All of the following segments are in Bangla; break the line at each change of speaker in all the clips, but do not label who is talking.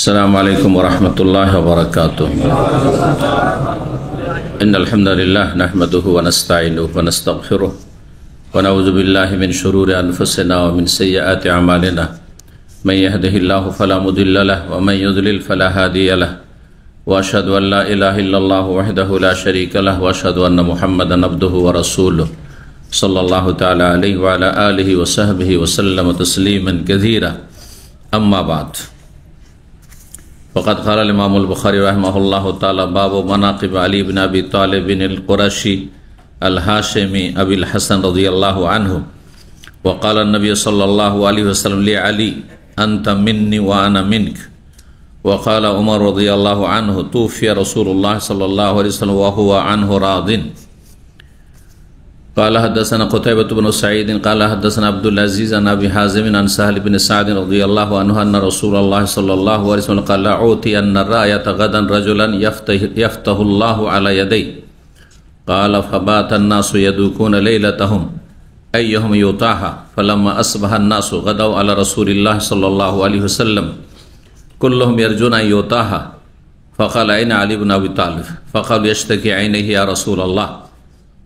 अस्सलामु अलैकुम वरहमतुल्लाहि वबरकातुह। इन्नल हम्दुलिल्लाह नहमदुहु व नस्तईनुहु व नस्तगफिरुह व नऊज़ु बिल्लाहि मिन शुरूरि अनफुसिना व मिन सय्यिआति अमालिना मन यहदिहिल्लाहु फला मुदिल्ल लहु व मन युद्लिल फला हादिय लहु व अशहदु अन ला इलाहा इल्लल्लाहु वहदहु ला शरीका लहु व अशहदु अन्ना मुहम्मदन अब्दुहु व रसूलुहु सल्लल्लाहु तआला अलैहि व अला आलिहि व सहबिहि व सल्लम तस्लीमन कसीरा। अम्मा बाद फ़क़द क़ाल इमाम अल-बुख़ारी रहमहुल्लाह ताला बाब मनाक़िब अली इब्न अबी तालिब अल-क़ुरशी अल-हाशिमी अबिल हसन रज़ियल्लाहु अन्हु व क़ाल नबी सल्लल्लाहु अलैहि वसल्लम लि अली अंत मिन्नी व अना मिन्क व क़ाल उमर रज़ियल्लाहु अन्हु तूफ़िय रसूलुल्लाह सल्लल्लाहु अलैहि वसल्लम व हुवा अन्हु राज़िन। क़ाल हद्दसना क़ुतैबा बिन सईद क़ाल हद्दसना अब्दुल अज़ीज़ अन अबी हाज़िम अन सहल बिन सअद रज़ियल्लाहु अन्हु अन्न रसूलल्लाह सल्लल्लाहु अलैहि वसल्लम क़ाल उतियन्ना रायत गदन रजुलन यफ्तहुल्लाहु अला यदैहि क़ाल फ़बाता अन्नासु यदूकुन लैलतहुम अय्युहुम युताहा फ़लम्मा अस्बहा अन्नासु गदव अला रसूलिल्लाह सल्लल्लाहु अलैहि वसल्लम कुल्लुहुम यरजुन अन युताहा फ़क़ाल अयना अली इब्न अबी तालिब फ़क़ालू यश्तकी अयनैहि या रसूलल्लाह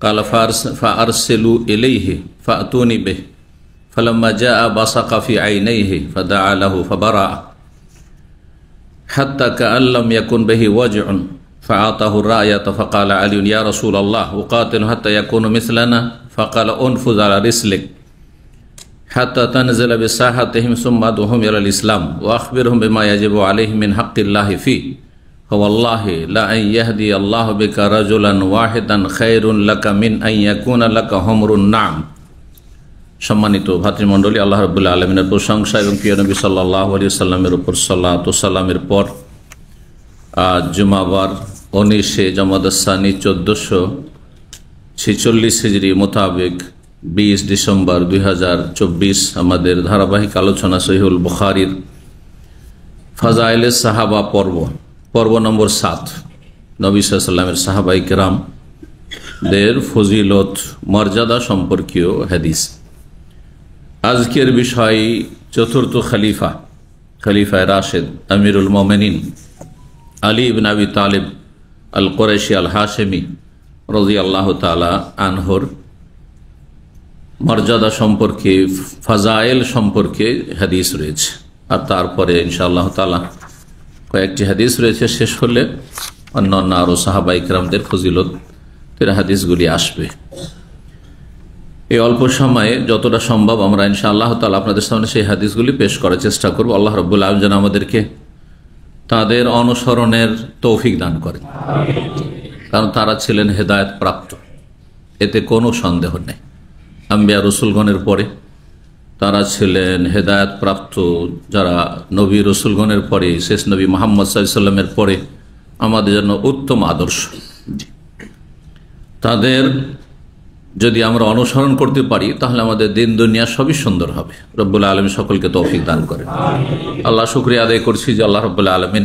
क़ाल फ़अरसिलू इलैहि फ़अतूनी बिहि फ़लम्मा जाअ बसक़ फ़ी अयनैहि फ़दअा लहु फ़बरअ हत्ता कअन लम यकुन बिहि वजअुन फ़अताहु अर्रायत फ़क़ाल अली या रसूलल्लाह उक़ातिलु हत्ता यकुनु मिस्लना फ़क़ाल उन्फ़ुज़ अला रिस्लिक हत्ता तनज़िल बिसाहतिहिम सुम्मा दुहुम इलल इस्लाम व अख़बिरहुम बिमा यजिबु अलैहिम मिन हक़्क़िल्लाहि फ़ीहि वल्लाहि ला अन यहदी अल्लाहु बिका रजुलन वाहिदान खैरुन लका मिन अन याकुना लका हुमरुन नाम। सम्मानित भातृमंडলী, আল্লাহ রাব্বুল আলামিনের প্রশংসা এবং প্রিয় নবী সাল্লাল্লাহু আলাইহি ওয়াসাল্লামের উপর সালাত ও সালামের পর আজ জুমাবার 19 জমাদাস সানি 1446 হিজরি মোতাবেক 20 ডিসেম্বর 2024 আমাদের ধারাবাহিক আলোচনা সহিহুল বুখারীর ফাজাইলে সাহাবা পর্ব নম্বর 7 নবী সাল্লাল্লাহু আলাইহি ওয়াসাল্লামের সাহাবায়ে কেরামদের ফজিলত মর্যাদা সম্পর্কীয় হাদিস। আজকের বিষয় চতুর্থ খলিফা রাশিদ আমিরুল মুমিনিন আলী ইবনে আবি তালিব আল কুরাইশি আল হাশিমি রাদিয়াল্লাহু তাআলা আনহুর মর্যাদা সম্পর্কে, ফাজাইল সম্পর্কে হাদিস রয়েছে। আর তারপরে ইনশাআল্লাহ তাআলা কয়েকটি হাদিস রয়েছে, শেষ হলে অন্যান্য আরো সাহাবায়ে কেরামদের ফজিলতের হাদিসগুলি আসবে। এই অল্প সময়ে যতটা সম্ভব আমরা ইনশাআল্লাহ তাআলা আপনাদের সামনে সেই হাদিসগুলি পেশ করার চেষ্টা করব। আল্লাহ রাব্বুল আলামিন যেন আমাদেরকে তাদের অনুসরণের তৌফিক দান করেন, কারণ তারা ছিলেন হেদায়েত প্রাপ্ত, এতে কোনো সন্দেহ নেই। আম্বিয়া রসুলগণের পরে তারা ছিলেন হেদায়েত প্রাপ্ত, যারা নবী রসুলগণের পরে শেষ নবী মুহাম্মদ সাল্লাল্লাহু আলাইহি ওয়াসাল্লামের পরে আমাদের জন্য উত্তম আদর্শ। তাদের যদি আমরা অনুসরণ করতে পারি তাহলে আমাদের দিন দুনিয়া সবই সুন্দর হবে। রব্বুল আলামিন সকলকে তৌফিক দান করেন। আল্লাহ শুকরিয়া আদায় করছি যে আল্লাহ রব্বুল আলামিন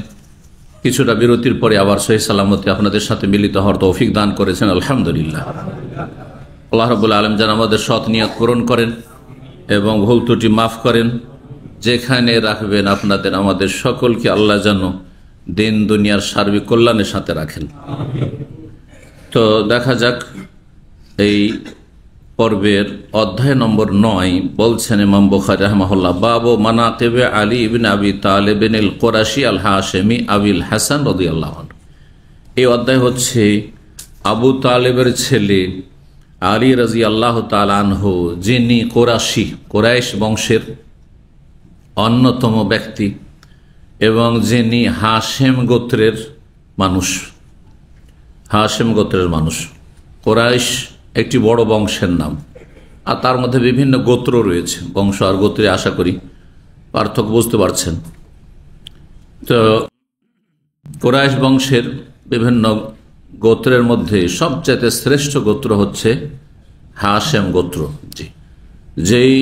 কিছুটা বিরতির পরে আবার সহিহ সালামতে আপনাদের সাথে মিলিত হওয়ার তৌফিক দান করেছেন, আলহামদুলিল্লাহ। আল্লাহ রব্বুল আলামিন যেন আমাদের সৎ নিয়ত পূরণ করেন এবং ভুল ত্রুটি মাফ করেন। যেখানে রাখবেন আপনাদের আমাদের সকলকে আল্লাহ যেন দিন দুনিয়ার সার্বিক কল্যাণের সাথে রাখেন। তো দেখা যাক, এই পর্বের অধ্যায় নম্বর 9 বলছেন ইমাম বুখারী রাহিমাহুল্লাহ বাবু মানাকিবে আলী ইবনে আবি তালিব আল কুরাশি আল হাশিমি আবিল হাসান রাদিয়াল্লাহু আনহু। এই অধ্যায় হচ্ছে আবু তালেবের ছেলে আলী রাদিয়াল্লাহু তাআলা আনহু, যিনি কুরাইশ বংশের অন্যতম ব্যক্তি এবং যিনি হাশেম গোত্রের মানুষ। কুরাইশ একটি বড় বংশের নাম, আর তার মধ্যে বিভিন্ন গোত্র রয়েছে। বংশ আর গোত্রে আশা করি পার্থক্য বুঝতে পারছেন। তো কুরাইশ বংশের বিভিন্ন গোত্রের মধ্যে সবচেয়ে শ্রেষ্ঠ গোত্র হচ্ছে হাশেম গোত্র, যেই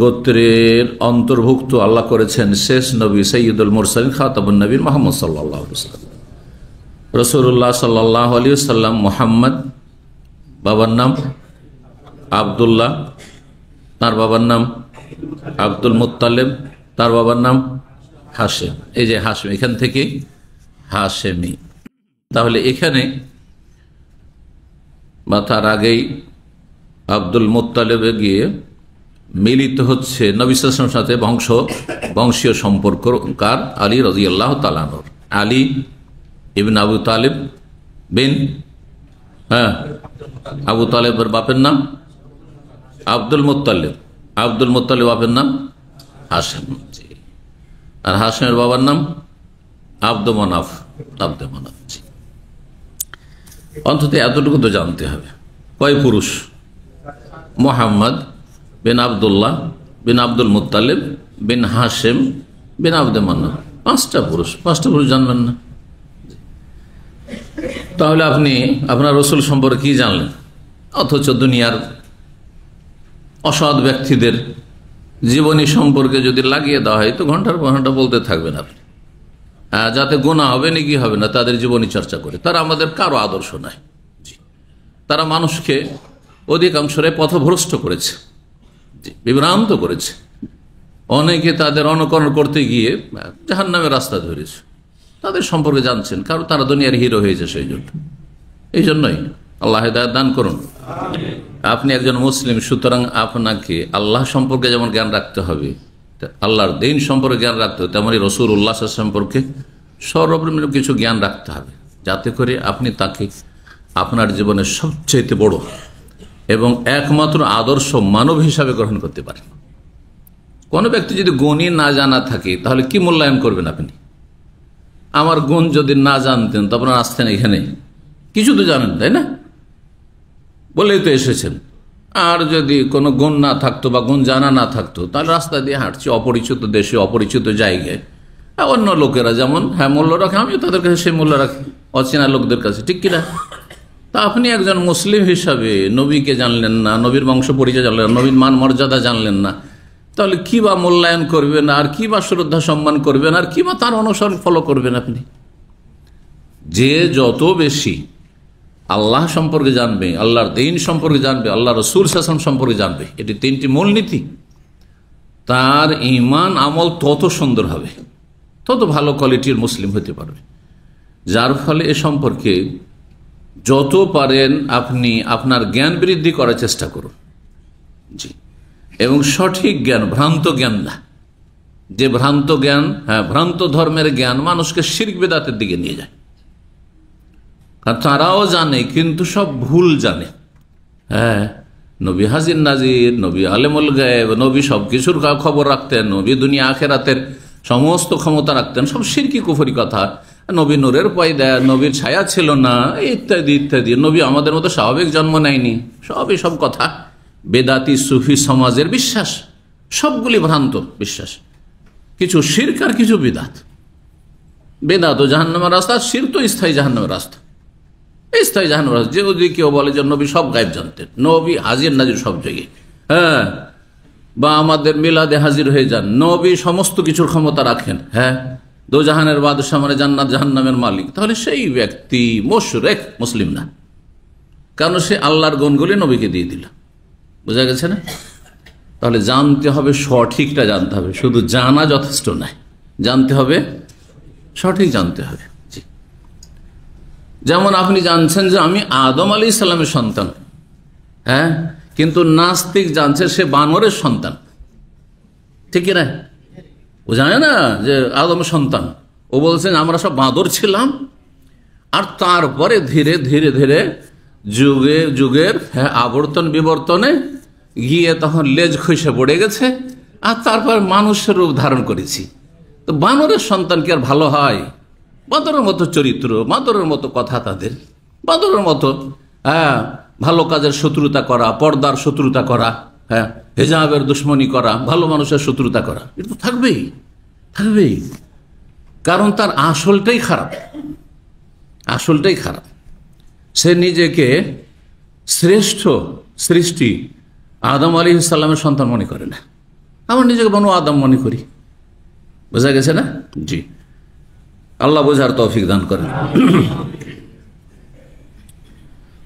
গোত্রের অন্তর্ভুক্ত আল্লাহ করেছেন শেষ নবী সাইয়্যিদুল মুরসালিন খাতামুন নবীন মুহাম্মদ সাল্লাল্লাহু আলাইহি ওয়াসাল্লাম। রাসূলুল্লাহ সাল্লাল্লাহু আলাইহি ওয়াসাল্লাম মুহাম্মদ, বাবার নাম আব্দুল্লাহ, তার বাবার নাম আব্দুল মুত্তালিব, তার বাবার নাম হাশেম, এই যে হাশেম, এখান থেকে হাশেমি। তাহলে এখানে বা তার আগেই আব্দুল মুত্তালিবে গিয়ে মিলিত হচ্ছে নবী সাল্লাল্লাহু আলাইহি ওয়াসাল্লামের সাথে বংশীয় সম্পর্ক কার? আলী রাদিয়াল্লাহু তাআলা আনহু। আলী ইবনে আবু তালিব বিন আবু তালেবের বাপের নাম আব্দুল মুত্তালিব, আব্দুল মুত্তালিব বাপের নাম হাশেম, আর হাশেমের বাবার নাম আব্দু মানাফ, আব্দু মানাফ। অন্তত এতটুকু তো জানতে হবে। কয় পুরুষ? মোহাম্মদ বিন আবদুল্লাহ বিন আব্দুল মুত্তালিব বিন হাশেম বিন আব্দু মানাফ, পাঁচটা পুরুষ। পাঁচটা পুরুষ জানবেন না? তাহলে আপনি আপনার রসুল সম্পর্কে কি জানলেন? অথচ দুনিয়ার অসৎ ব্যক্তিদের জীবনী সম্পর্কে যদি লাগিয়ে দেওয়া হয় তো ঘন্টার পর ঘন্টা বলতে থাকবেন আপনি, যাতে গোনা হবে নাকি হবে না তাদের জীবনী চর্চা করে। তারা আমাদের কারো আদর্শ নাই। তারা মানুষকে অধিকাংশরে পথভ্রষ্ট করেছে, বিভ্রান্ত করেছে। অনেকে তাদের অনুকরণ করতে গিয়ে জাহান্নামের রাস্তা ধরেছে। তাদের সম্পর্কে জানছেন, কারণ তারা দুনিয়ার হিরো হয়েছে। সেই জন্য, এই জন্যই আল্লাহ হিদায়াত দান করুন। আপনি একজন মুসলিম, সুতরাং আপনাকে আল্লাহ সম্পর্কে যেমন জ্ঞান রাখতে হবে, আল্লাহর দিন সম্পর্কে জ্ঞান রাখতে হবে, তেমনি রাসূলুল্লাহ সম্পর্কে সর্বপ্রথম কিছু জ্ঞান রাখতে হবে, যাতে করে আপনি তাকে আপনার জীবনের সবচেয়ে বড় এবং একমাত্র আদর্শ মানব হিসাবে গ্রহণ করতে পারেন। কোনো ব্যক্তি যদি গুণই না জানা থাকে তাহলে কি মূল্যায়ন করবেন আপনি? আমার গুণ যদি না জানতেন তো আপনার আসতেন এখানে? কিছু তো জানেন, তাই না? বলেই তো এসেছেন। আর যদি কোনো গুণ না থাকতো বা গুণ জানা না থাকতো তাহলে রাস্তা দিয়ে হাঁটছি অপরিচিত দেশে, অপরিচিত জায়গায়। অন্য লোকেরা যেমন মূল্য রাখে, আমিও তাদের কাছে সেই মূল্য রাখি, অচেনা লোকদের কাছে, ঠিক কিনা? তা আপনি একজন মুসলিম হিসাবে নবীকে জানলেন না, নবীর বংশ পরিচয় জানলেন না, নবীর মান মর্যাদা জানলেন না, তাহলে কি বা মূল্যায়ন করবেন, আর কি বা শ্রদ্ধা সম্মান করবেন, আর কি বা তার অনুসরণ ফলো করবেন আপনি? যে যত বেশি আল্লাহ সম্পর্কে জানবে, আল্লাহর দ্বীন সম্পর্কে জানবে, আল্লাহ রসুল শাসন সম্পর্কে জানবে, এটি তিনটি মূলনীতি, তার ঈমান আমল তত সুন্দর হবে, তত ভালো কোয়ালিটির মুসলিম হতে পারবে। যার ফলে এ সম্পর্কে যত পারেন আপনি আপনার জ্ঞান বৃদ্ধি করার চেষ্টা করুন। জি, এবং সঠিক জ্ঞান, ভ্রান্ত জ্ঞান না। যে ভ্রান্ত জ্ঞান, ভ্রান্ত ধর্মের জ্ঞান মানুষকে শিরক বিদআতের দিকে নিয়ে যায়। কারণ তারাও জানে কিন্তু সব ভুল জানে। নবী হাজির নাজির, নবী আলেমুল গায়েব, নবী সব কিছুর খবর রাখতেন, নবী দুনিয়া আখেরাতের সমস্ত ক্ষমতা রাখতেন, সব শিরকি কুফরি কথা। নবী নূরের পয়দা, নবীর ছায়া ছিল না, ইত্যাদি ইত্যাদি। নবী আমাদের মতো স্বাভাবিক জন্ম নেয়নি, সবই সব কথা। বেদাতি সুফি সমাজের বিশ্বাস, সবগুলি ভ্রান্ত বিশ্বাস। কিছু শিরক আর কিছু বিদাত। বেদাত ও জাহান্নামের রাস্তা, শিরক তো স্থায়ী জাহান্নামের রাস্তা, স্থায়ী জাহান্নামের রাস্তা। যে যদি কেউ বলে যে নবী সব গায়েব জানতেন, নবী হাজির নাজির সব জায়গায়, বা আমাদের মিলাদে হাজির হয়ে যান, নবী সমস্ত কিছুর ক্ষমতা রাখেন, দো জাহানের বাদশাহ মানে জান্নাত জাহান্নামের মালিক, তাহলে সেই ব্যক্তি মুশরিক, মুসলিম না। কারণ সে আল্লাহর গুণগুলি নবীকে দিয়ে দিল। বোঝা গেছে না? তাহলে জানতে হবে, সঠিকটা জানতে হবে। শুধু জানা যথেষ্ট নয়, জানতে হবে, সঠিক জানতে হবে। যেমন আপনি জানছেন যে আমি আদম আলাইহিস সালামের সন্তান, কিন্তু নাস্তিক জানছে সে বানরের সন্তান, ঠিক না? ও জানে না যে আদমের সন্তান। ও বলছেন আমরা সব বাঁদর ছিলাম, আর তারপরে ধীরে ধীরে ধীরে যুগের আবর্তন বিবর্তনে গিয়ে তখন লেজ খসে পড়ে গেছে, আর তারপর মানুষের রূপ ধারণ করেছি। তো বানরের সন্তান কি আর ভালো হয়? বাঁদরের মতো চরিত্র, বাঁদরের মতো কথা তাদের, বাঁদরের মতো ভালো কাজের শত্রুতা করা, পর্দার শত্রুতা করা, হেজাবের দুশ্মনী করা, ভালো মানুষের শত্রুতা করা, এটা তো থাকবেই, থাকবেই। কারণ তার আসলটাই খারাপ, আসলটাই খারাপ। সে নিজেকে শ্রেষ্ঠ সৃষ্টি আদম আলাইহিস সালামের সন্তান মনে করে না, আমার নিজেকে বনু আদম মনে করি। বোঝা গেছে না? জি, আল্লাহ বোঝার তৌফিক দান করেন।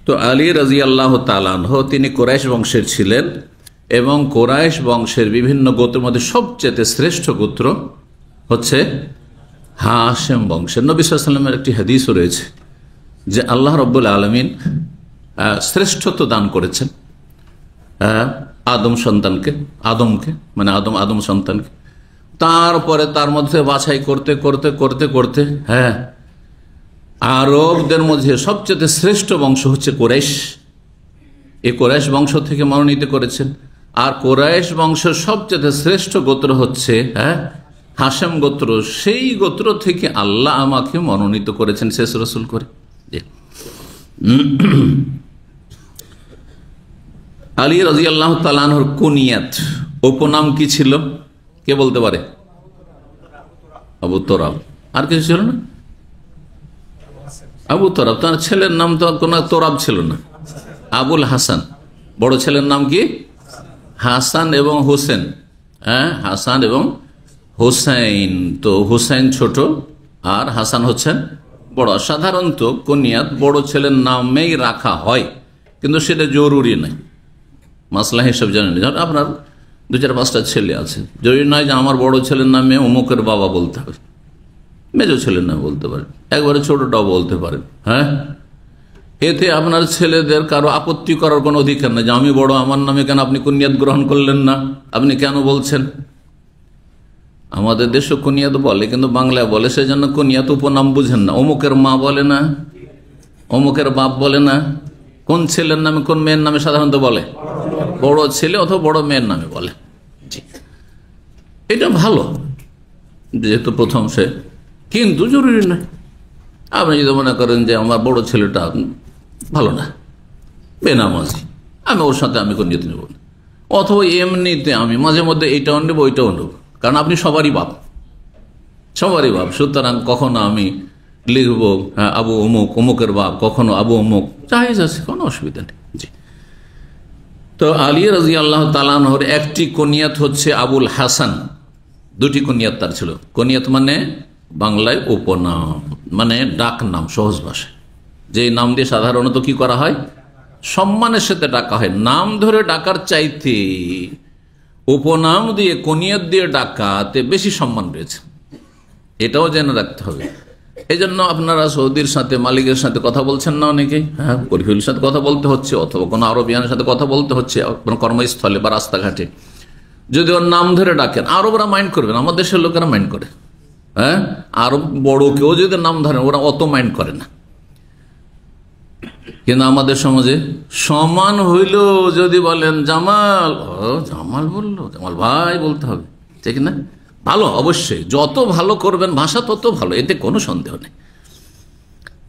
তো আলী রাদিয়াল্লাহু তাআলা আনহু তিনি কুরাইশ বংশের ছিলেন, এবং কুরাইশ বংশের বিভিন্ন গোত্রের মধ্যে সবচেয়ে শ্রেষ্ঠ গোত্র হচ্ছে হাশেম বংশের। নবী সাল্লাল্লাহু আলাইহি ওয়াসাল্লামের একটি হাদিসও রয়েছে যে আল্লাহ রাব্বুল আলামিন শ্রেষ্ঠত্ব দান করেছেন আদম সন্তানকে, মানে আদম সন্তানকে। তারপরে তার মধ্যে বাছাই করতে করতে করতে করতে আরবদের মধ্যে সবচেয়ে শ্রেষ্ঠ বংশ হচ্ছে কুরাইশ। এই কুরাইশ বংশ থেকে মনোনীত করেছেন। আর কুরাইশ বংশের সবচেয়ে শ্রেষ্ঠ গোত্র হচ্ছে হাশেম গোত্র। সেই গোত্র থেকে আল্লাহ আমাকে মনোনীত করেছেন শেষ রসুল করে। আলী রাদিয়াল্লাহু তাআলা আনহুর কুনিয়াত, উপনাম কি ছিল কে বলতে পারে? আবু তোরাব। আর কিছু ছিল না? আবু তোরাব। তার ছেলের নাম তো কোন তোরাব ছিল না, আবুল হাসান। বড় ছেলের নাম কি? হাসান এবং হোসেন। হাসান এবং হোসাইন। তো হোসাইন ছোট আর হাসান হচ্ছেন বড়। সাধারণত কুনিয়াত বড় ছেলের নামেই রাখা হয়, কিন্তু সেটা জরুরি নয়। মাসলা হিসাব জানেন, আপনার 2-4-5টা ছেলে আছে, জরুরি নয় যে আমার বড় ছেলের নামে অমুকের বাবা বলতে হবে। মেজো ছেলের নামে বলতে পারেন, একবারে ছোটটাও বলতে পারেন। এতে আপনার ছেলেদের কারো আপত্তি করার কোনো অধিকার নেই যে আমি বড়, আমার নামে কেন আপনি কুনিয়াত গ্রহণ করলেন না, আপনি কেন বলছেন। আমাদের দেশে কুনিয়াত বলে, কিন্তু বাংলায় বলে, সেই জন্য কুনিয়াত উপনাম বুঝেন না। অমুকের মা বলে না, অমুকের বাপ বলে না। কোন ছেলের নামে কোন মেয়ের নামে সাধারণত বলে? বড় ছেলে অথবা বড় মেয়ের নামে বলে। এটা ভালো যেহেতু প্রথম সে, কিন্তু জরুরি নয়। আপনি যদি মনে করেন যে আমার বড় ছেলেটা ভালো না, বেনামাজি, আমি ওর সাথে আমি কুনিয়াত নেব না, অথবা এমনিতে আমি মাঝে মধ্যে এইটাও নেব ওইটাও নেব, কারণ আপনি সবারই বাপ, সুতরাং কখনো আমি লিখবো আবু অমুক, অমুকের বাপ, কখনো আবু অমুক, জায়েজ আছে, কোনো অসুবিধা নেই। জি। তো আলী রাদিয়াল্লাহু তাআলা আনহুর একটি কুনিয়াত হচ্ছে আবুল হাসান, 2টি কুনিয়াত তার ছিল। কুনিয়াত মানে বাংলায় উপনাম, মানে ডাক নাম, সহজ ভাষায় যে নাম দিয়ে সাধারণত কি করা হয়, সম্মানের সাথে ডাকা হয়। নাম ধরে ডাকার চাইতে উপনাম দিয়ে কুনিয়াত দিয়ে ডাকাতে বেশি সম্মান রয়েছে, এটাও জেনে রাখতে হবে। এই জন্য আপনারা সৌদির সাথে মালিকের সাথে কথা বলছেন না অনেকেই, পরিফিলের সাথে কথা বলতে হচ্ছে, অথবা কোনো আরবিয়ানের সাথে কথা বলতে হচ্ছে কোনো কর্মস্থলে বা রাস্তাঘাটে, যদি ওর নাম ধরে ডাকেন আরবরা মাইন্ড করবেন, আমাদের দেশের লোকেরা মাইন্ড করে। আরব বড় কেউ যদি নাম ধরেন ওরা অত মাইন্ড করে না, কিন্তু আমাদের সমাজে সমান হইল যদি বলেন জামাল, জামাল বললো, জামাল ভাই বলতে হবে, ঠিক না? ভালো, অবশ্যই যত ভালো করবেন ভাষা তত ভালো, এতে কোনো সন্দেহ নেই।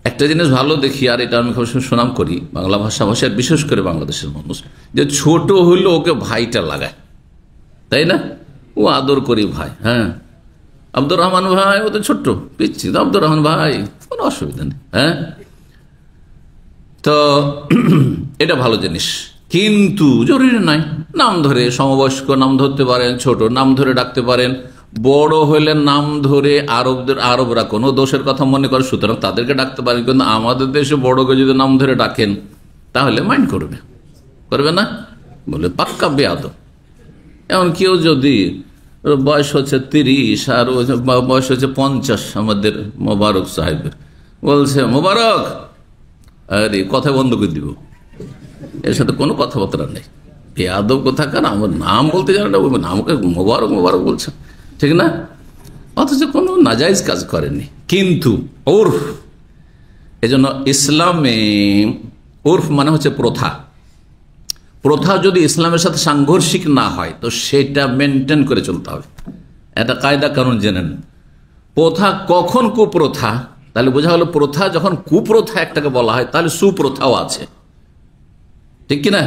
একটা জিনিস ভালো দেখি, আর এটা আমি খুব সুনাম করি বাংলা ভাষার, বিশেষ করে বাংলাদেশের মানুষ, যে ছোট হইলে ওকে ভাইটা লাগায়, তাই না? ও আদর করি ভাই, আব্দুর রহমান ভাই, ও তো ছোট্ট পিচ্ছি, আব্দুর রহমান ভাই, কোনো অসুবিধা নেই। তো এটা ভালো জিনিস, কিন্তু জরুরি নয়। নাম ধরে সমবয়স্ক নাম ধরতে পারেন, ছোট নাম ধরে ডাকতে পারেন। বড় হইলে নাম ধরে আরবরা কোনো দোষের কথা মনে করে, সুতরাং তাদেরকে ডাকতে পারেন। কিন্তু আমাদের দেশে বড়কে যদি নাম ধরে ডাকেন তাহলে মাইন্ড করবে না, বলে পাক্কা বেয়াদব। এমন কেউ যদি বয়স হচ্ছে 30 আর বয়স হচ্ছে 50, আমাদের মোবারক সাহেবের, বলছে মোবারক, আরে কথা বন্ধ করে দিব, এর সাথে কোনো কথাবার্তা নেই, বেয়াদব কোথাকার, আমার নাম বলতে জানে না, আমাকে মোবারক মোবারক বলছে, ঠিক না? অথচ কোনো নাজাইজ কাজ করেনি। কিন্তু ওরফ, এজন্য ইসলামে ওরফ মানে হচ্ছে প্রথা। প্রথা যদি ইসলামের সাথে সাংঘর্ষিক না হয় তো সেটা মেনটেন করে চলতে হবে। একটা কায়দা কানুন জেনেন, প্রথা কখন কুপ্রথা, তাহলে বোঝা হলো প্রথা যখন কুপ্রথা একটাকে বলা হয় তাহলে সুপ্রথাও আছে, ঠিক কিনা?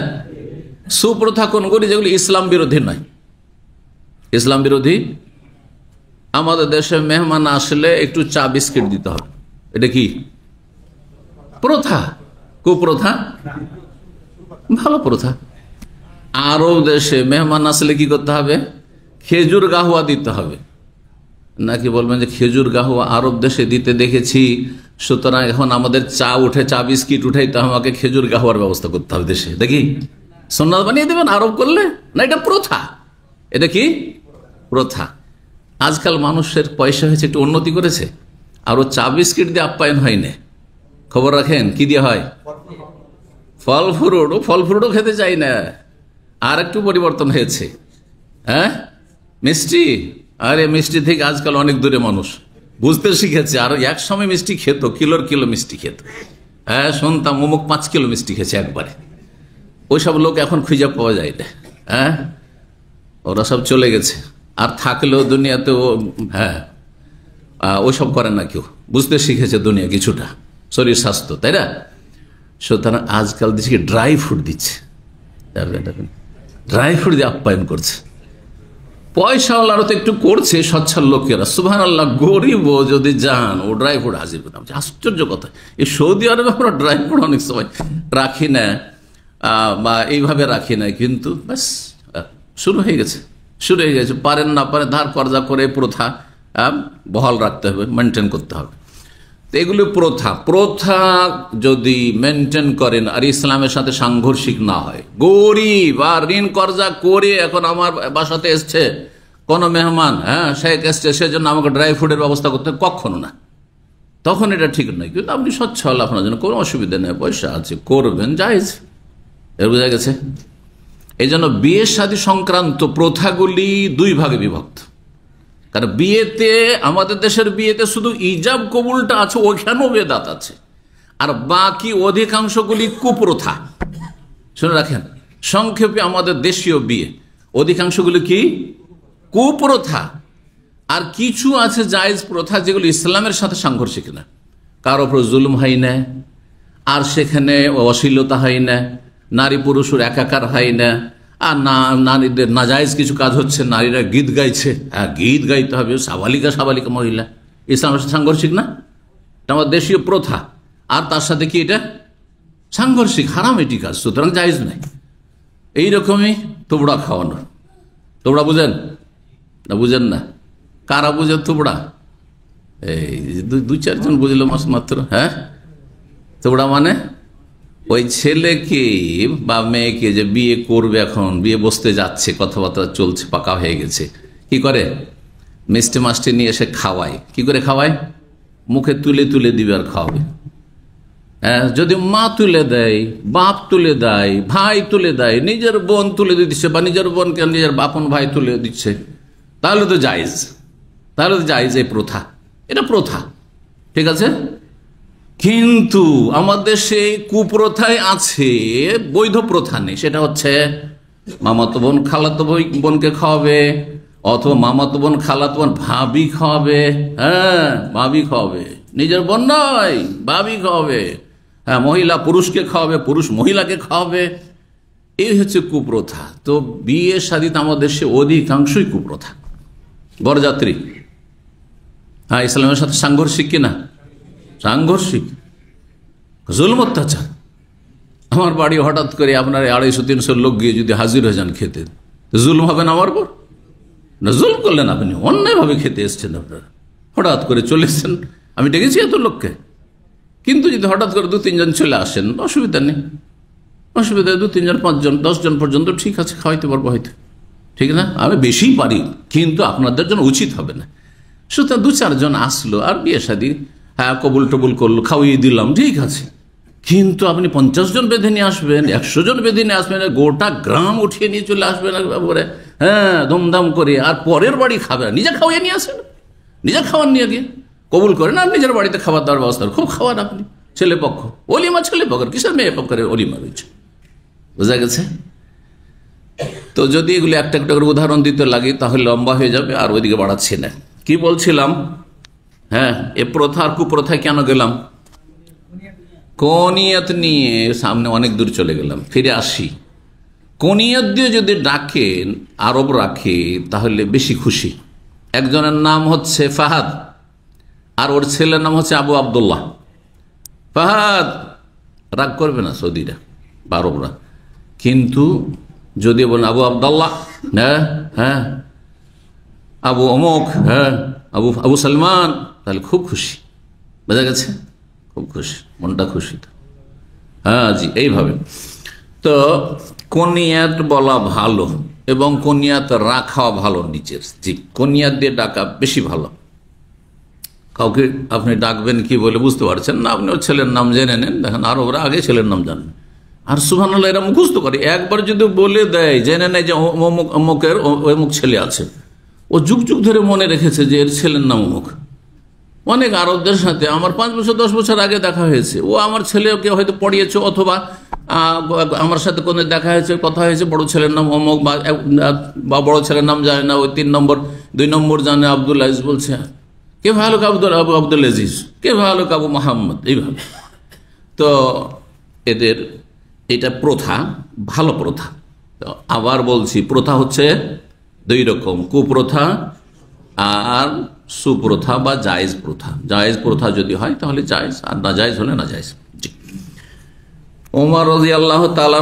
সুপ্রথা কোনগুলি? যেগুলি ইসলাম বিরোধী নয়। ইসলাম বিরোধী, আমাদের দেশে মেহমান আসলে একটু চা বিস্কিট দিতে হবে, এটা কি প্রথা? কুপ্রথা? ভালো প্রথা। আরব দেশে মেহমান আসলে কি করতে হবে? খেজুর গাহুয়া দিতে হবে। নাকি বলবেন যে খেজুর গাহুয়া আরব দেশে দিতে দেখেছি, সুতরাং এখন আমাদের চা উঠে, চা বিস্কিট উঠাই তো আমাকে খেজুর গাহুয়ার ব্যবস্থা করতে হবে দেশে, দেখি সুন্নাত বানিয়ে দেবেন আরব করলে? না, এটা প্রথা। এটা কি প্রথা। আজকাল মানুষের পয়সা হয়েছে, একটু উন্নতি করেছে, আর ও চা বিস্কিট দিয়ে আপ্যায়ন হয় না। খবর রাখেন কি দিয়ে হয়? ফল ফ্রুট। ও ফল ফ্রুটও খেতে চাই না। আর একটু পরিবর্তন হয়েছে, হ্যাঁ, মিষ্টি। আরে মিষ্টি থেকে আজকাল অনেক দূরে মানুষ বুঝতে শিখেছে। আর এক সময় মিষ্টি খেত, কিলোর কিলো মিষ্টি খেত। হ্যাঁ, শুনতাম অমুক 5 কিলো মিষ্টি খেয়েছে একবারে। ওইসব লোক এখন খুঁজে পাওয়া যায় না। হ্যাঁ, ওরা সব চলে গেছে। আর থাকলেও দুনিয়াতে হ্যাঁ ওইসব করে না কেউ, বুঝতে শিখেছে দুনিয়া কিছুটা, শরীর স্বাস্থ্য, তাই না? সুতরাং আজকাল দিচ্ছে ড্রাই ফ্রুট দিচ্ছে, ড্রাই ফ্রুট দিয়ে আপ্যায়ন করছে। পয়সাওয়ালারও তো একটু করছে, সচ্ছল লোকেরা, সুবহানাল্লাহ। গরিব যদি যান ও ড্রাই ফ্রুট হাজির করতাম। আশ্চর্য কথা, এই সৌদি আরবে আমরা ড্রাই ফ্রুট অনেক সময় রাখি না, বা এইভাবে রাখি না, কিন্তু ব্যাস শুরু হয়ে গেছে। পারেন না পারেন, ধার কর্জা করে প্রথা বহাল রাখতে হবে, মেনটেন করতে হবে। তো এগুলো প্রথা যদি মেনটেন করেন আর ইসলামের সাথে সাংঘর্ষিক না হয়। গরিব আর ঋণ কর্জা করে এখন আমার বাসাতে এসছে কোনো মেহমান, হ্যাঁ, শেখ এসছে, সেজন্য আমাকে ড্রাই ফ্রুটের ব্যবস্থা করতে, কখনো না, তখন এটা ঠিক নয়। কিন্তু আপনি সচ্ছল, আপনার জন্য কোনো অসুবিধা নেই, পয়সা আছে, করবেন, জায়েজ। এর বোঝা গেছে? এই জন্য বিয়ে শাদী সংক্রান্ত প্রথাগুলি 2 ভাগে বিভক্ত। কারণ বিয়েতে, আমাদের দেশের বিয়েতে শুধু ইজাব কবুলটা আছে, ওখানেও বেদাত আছে, আর বাকি অধিকাংশগুলি কুপ্রথা। শুনে রাখেন, সংক্ষেপে আমাদের দেশীয় বিয়ে অধিকাংশগুলি কি? কুপ্রথা। আর কিছু আছে জায়েজ প্রথা, যেগুলো ইসলামের সাথে সাংঘর্ষিক না, কারো উপর জুলুম হয় না, আর সেখানে অশ্লীলতা হয় না, নারী পুরুষের একাকার হয় না, আর নারীদের নাজায়েজ কিছু কাজ হচ্ছে, নারীরা গীত গাইছে, হ্যাঁ, গীত গাইতে হবে, সাবালিকা মহিলা, ইসলামের সাথে সাংঘর্ষিক না, এটা আমার দেশীয় প্রথা। আর তার সাথে কি এটা সাংঘর্ষিক, হারাম এটি কাজ, সুতরাং জায়েজ নাই। এইরকমই তোবড়া খাওয়ানো। তোবড়া বুঝেন না? বুঝেন না? কারা বুঝেন তোবড়া? এই 2-4 জন বুঝলো মাত্র। হ্যাঁ, তোবড়া মানে ওই ছেলেকে বা মেয়েকে যে বিয়ে করবে, এখন বিয়ে বসতে যাচ্ছে, কথাবার্তা চলছে, পাকা হয়ে গেছে, কি করে? মিষ্টি মাস্টি নিয়ে এসে খাওয়ায়। কি করে খাওয়ায়? মুখে তুলে তুলে দিবে আর খাওয়াবে। হ্যাঁ, যদি মা তুলে দেয়, বাপ তুলে দেয়, ভাই তুলে দেয়, নিজের বোন তুলে দিচ্ছে, বা নিজের বোনকে নিজের বাপন ভাই তুলে দিচ্ছে, তাহলে তো জায়েজ, এই প্রথা, এটা প্রথা, ঠিক আছে। কিন্তু আমাদের সেই কুপ্রথায় আছে, বৈধ প্রথা নেই। সেটা হচ্ছে মামাতো বোন খালাতো বোনকে খাওয়াবে, অথবা মামাতো বোন খালাতো বোন ভাবি খাওয়াবে। হ্যাঁ, ভাবি খাওয়াবে, নিজের বোন নয়, ভাবি খাওয়াবে। হ্যাঁ, মহিলা পুরুষকে খাওয়াবে, পুরুষ মহিলাকে খাওয়াবে। এই হচ্ছে কুপ্রথা। তো বিয়ে শাদীতে আমাদের সে অধিকাংশই কুপ্রথা। বরযাত্রী, হ্যাঁ, ইসলামের সাথে সাংঘর্ষিক কিনা? সাংঘর্ষিক, জুলম, অত্যাচার। আমার বাড়ি হঠাৎ করে আপনার 250-300 লোক গিয়ে যদি হাজির হয়ে যান খেতে, জুলম হবে না আমার উপর? না, জুলম করলেন আপনি, অন্যায়ভাবে খেতে এসছেন আপনারা, হঠাৎ করে চলে এসছেন। আমি ডেকেছি এত লোককে, কিন্তু যদি হঠাৎ করে 2-3 জন চলে আসেন, অসুবিধা নেই, অসুবিধা 2-3 জন, 5 জন, 10 জন পর্যন্ত ঠিক আছে, খাওয়াইতে পারবো হয়তো, ঠিক না? আমি বেশি পারি, কিন্তু আপনাদের জন্য উচিত হবে না। সুতরাং 2-4 জন আসলো, আর বিয়ে শাদী, হ্যাঁ, কবুল টবুল করলো, খাওয়িয়ে দিলাম, ঠিক আছে। কিন্তু আপনি 50 জন বেঁধে নিয়ে আসবেন, 100 জন বেঁধে নিয়ে আসবেন, গোটা গ্রাম উঠিয়ে নিয়ে চলে আসবেন একবারে, হ্যাঁ, ধুমধাম করে, আর পরের বাড়ি খাবেন, নিজে খাওয়াই নিয়ে আসেন, নিজে খাওয়ার নিয়ে গিয়ে কবুল করেন, আর নিজের বাড়িতে খাবার দাবার ব্যবস্থা খুব খাওয়ান আপনি। ছেলে পক্ষ অলিমা, ছেলে পক্ষের কিসের মেয়ে পক্ষের অলিমা রয়েছে, বোঝা গেছে? তো যদি এগুলো একটা একটা করে উদাহরণ দিতে লাগে তাহলে লম্বা হয়ে যাবে, আর ওইদিকে বাড়াচ্ছি না। কি বলছিলাম? হ্যাঁ, এ প্রথা আর কুপ্রথায় কেন গেলাম? কনিয়ত নিয়ে সামনে অনেক দূর চলে গেলাম, ফিরে আসি। কনিয়ত দিয়ে যদি ডাকেন, আরব রাখে, তাহলে বেশি খুশি। একজনের নাম হচ্ছে ফাহাদ, আর ওর ছেলের নাম হচ্ছে আবু আবদুল্লাহ। ফাহাদ, রাগ করবে না সৌদিরা বা আরবরা, কিন্তু যদি বলেন আবু আবদুল্লাহ, হ্যাঁ হ্যাঁ, আবু অমুক, হ্যাঁ, আবু সালমান, তাহলে খুব খুশি, বোঝা গেছে? খুব খুশি, মনটা খুশি। তো হ্যাঁ জি, এইভাবে। তো কনিয়ত বলা ভালো, এবং কনিয়াত রাখা ভালো নিচের। জি, কনিয়াত দিয়ে ডাকা বেশি ভালো। কাউকে আপনি ডাকবেন কি বলে বুঝতে পারছেন না, আপনি ওর ছেলের নাম জেনে নেন। দেখেন আরবরা আগে ছেলের নাম জানেন, আর সুবহানাল্লাহ এরা মুখস্থ করে। একবার যদি বলে দেয়, জেনে নেয় যে অমুকের অমুক ছেলে আছে, ও যুগ যুগ ধরে মনে রেখেছে যে এর ছেলের নাম অমুক। অনেক আরবদের সাথে আমার 5 বছর 10 বছর আগে দেখা হয়েছে, ও আমার ছেলেকে হয়তো পড়িয়েছে, অথবা আমার সাথে কোনো দেখা হয়েছে, কথা হয়েছে, বড় ছেলের নাম অমুক, বা বড় ছেলের নাম জানে না, ওই 3 নম্বর 2 নম্বর জানে আব্দুল আজিজ, বলছে কে ভালো আব্দুল আজিজ, কে ভালো আবু মোহাম্মদ, এইভাবে। তো এদের এটা প্রথা, ভালো প্রথা। তো আবার বলছি, প্রথা হচ্ছে 2 রকম, কুপ্রথা আর সুপ্রথা বা জায়েজ প্রথা। জায়েজ প্রথা যদি হয় তাহলে জায়েজ, আর না জায়েজ হলে না জায়েজ। জি। ওমর রাদিয়াল্লাহু তাআলা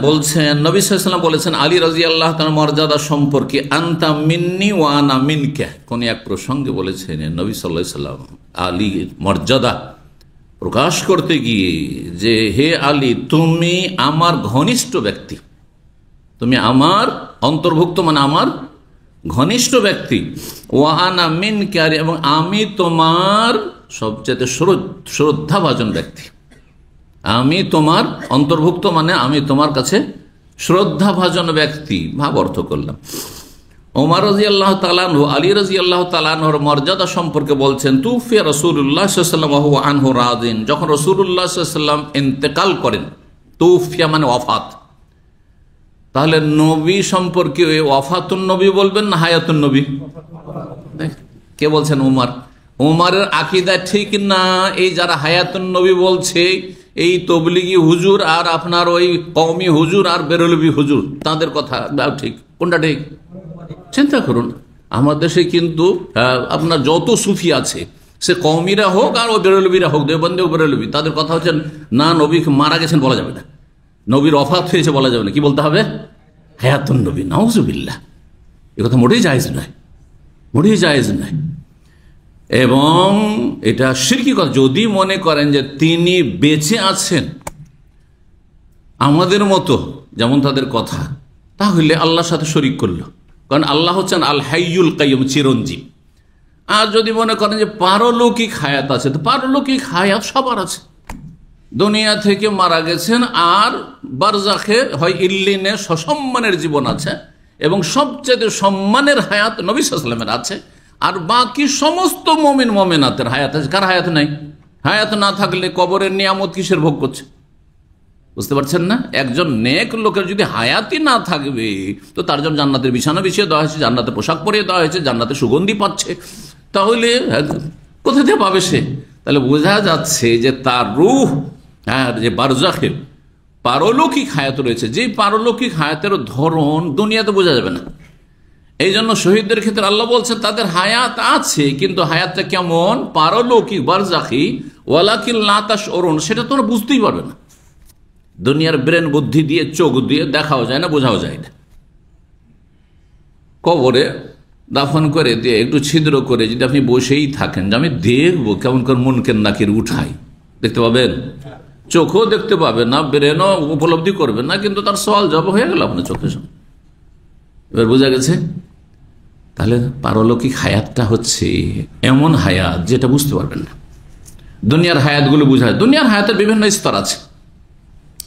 বলছেন, নবী সাল্লাল্লাহু আলাইহি ওয়াসাল্লাম বলেছেন আলী রাদিয়াল্লাহু তাআলার মর্যাদা সম্পর্কে, আনতা মিন্নি ওয়া আনা মিনকা। কোন এক প্রসঙ্গে বলেছেন নবী সাল্লাল্লাহু আলাইহি ওয়াসাল্লাম আলীর মর্যাদা প্রকাশ করতে গিয়ে যে, হে আলী, তুমি আমার ঘনিষ্ঠ ব্যক্তি, তুমি আমার অন্তর্ভুক্ত, মানে আমার ঘনিষ্ঠ ব্যক্তি। ওয়া আনা মিনকা, এবং আমি তোমার সবচেয়ে শ্রদ্ধাভাজন ব্যক্তি। আমি তোমার অন্তর্ভুক্ত মানে আমি তোমার কাছে শ্রদ্ধাভাজন ব্যক্তি, ভাব অর্থ করলাম। ওমর রাদিয়াল্লাহু তাআলা আনহু আলী রাদিয়াল্লাহু তাআলা আনহুর মর্যাদা সম্পর্কে বলছেন, তুফিয়া রাসূলুল্লাহ সাল্লাল্লাহু আলাইহি ওয়াসাল্লাম ওয়া হুয়া আনহু রাদিন। যখন রাসূলুল্লাহ সাল্লাল্লাহু আলাইহি ওয়াসাল্লাম ইন্তেকাল করেন, তুফিয়া মানে ওয়াফাত, তাহলে নবী সম্পর্কে ওয়াফাতুন নবী বলবেন না হায়াতুন নবী? কে বলছেন? উমর। উমরের আকীদা ঠিক না। এই যারা হায়াতুন নবী বলছে, এই তবলিগি হুজুর আর আপনার ওই কওমি হুজুর আর বেরলভী হুজুর, তাদের কথা ঠিক, কোনটা ঠিক? চিন্তা করুন, আমাদের দেশে কিন্তু আপনার যত সুফি আছে, সে কওমিরা হোক আর ওই বেরলভীরা হোক, দেওবন্দি ও বেরলভী, তাদের কথা হচ্ছে না নবী মারা গেছেন বলা যাবে না, নবীর ওফাত হয়েছে বলা যাবে না, কি বলতে হবে? হায়াতুন নবী। নাউজুবিল্লাহ, এ কথা মোটেই জায়েজ নয়, মোটেই জায়েজ নয়। এবং এটা শিরকি কথা। যদি মনে করেন যে তিনি বেঁচে আছেন আমাদের মতো, যেমন তাদের কথা, তাহলে আল্লাহর সাথে শরীক করলো, কারণ আল্লাহ হচ্ছেন আল হাইয়ুল কাইয়ুম, চিরঞ্জীব। আর যদি মনে করেন যে পারলৌকিক হায়াত আছে, তো পারলৌকিক হায়াত সবার আছে। দুনিয়া থেকে মারা গেছেন আর বারজাখে হয় ইল্লিনে সসম্মানের জীবন আছে, এবং সবচেয়ে সম্মানের হায়াত নবী সাল্লাল্লাহু আলাইহি ওয়াসাল্লামের আছে, আর বাকি সমস্ত মুমিন মুমিনাতের হায়াত আছে। কার হায়াত নাই? হায়াত না থাকলে কবরের নিয়ামত কিসের ভোগ করছে? বুঝতে পারছেন না? একজন নেক লোকের যদি হায়াতই না থাকবে, তো তার জন্য জান্নাতের বিছানা বিছিয়ে দেওয়া হয়েছে, জান্নাতের পোশাক পরিয়ে দেওয়া হয়েছে, জান্নাতের সুগন্ধি পাচ্ছে, তাহলে কোথা থেকে পাবে সে? তাহলে বোঝা যাচ্ছে যে তার রূহ, হ্যাঁ, যে বারজাখের পারলৌকিক হায়াত রয়েছে, যে পারলৌকিক হায়াতের ধরন দুনিয়াতে বোঝা যাবে না। এই জন্য শহীদদের ক্ষেত্রে আল্লাহ বলছেন তাদের হায়াত আছে, কিন্তু হায়াতটা কেমন? পারলৌকিক, বারজাখি। ওয়ালাকিন লা তাশউরুন, সেটা তোমরা বুঝতেই পারবে না। দুনিয়ার ব্রেন বুদ্ধি দিয়ে, চোখ দিয়ে দেখাও যায় না, বোঝাও যায় না। কবরে দাফন করে দিয়ে একটু ছিদ্র করে যদি আপনি বসেই থাকেন, যে আমি দেখবো কেমন করে মুনকের নাকির উঠাই, দেখতে পাবেন? চোখও দেখতে পাবেন না, ব্রেনও উপলব্ধি করবেন না, কিন্তু তার সওয়াল জবাব হয়ে গেল আপনার চোখের সামনে। এবার বোঝা গেছে? তাহলে পারলৌকিক হায়াতটা হচ্ছে এমন হায়াত যেটা বুঝতে পারবেন না। দুনিয়ার হায়াতগুলো বোঝা যায়, দুনিয়ার হায়াতের বিভিন্ন স্তর আছে,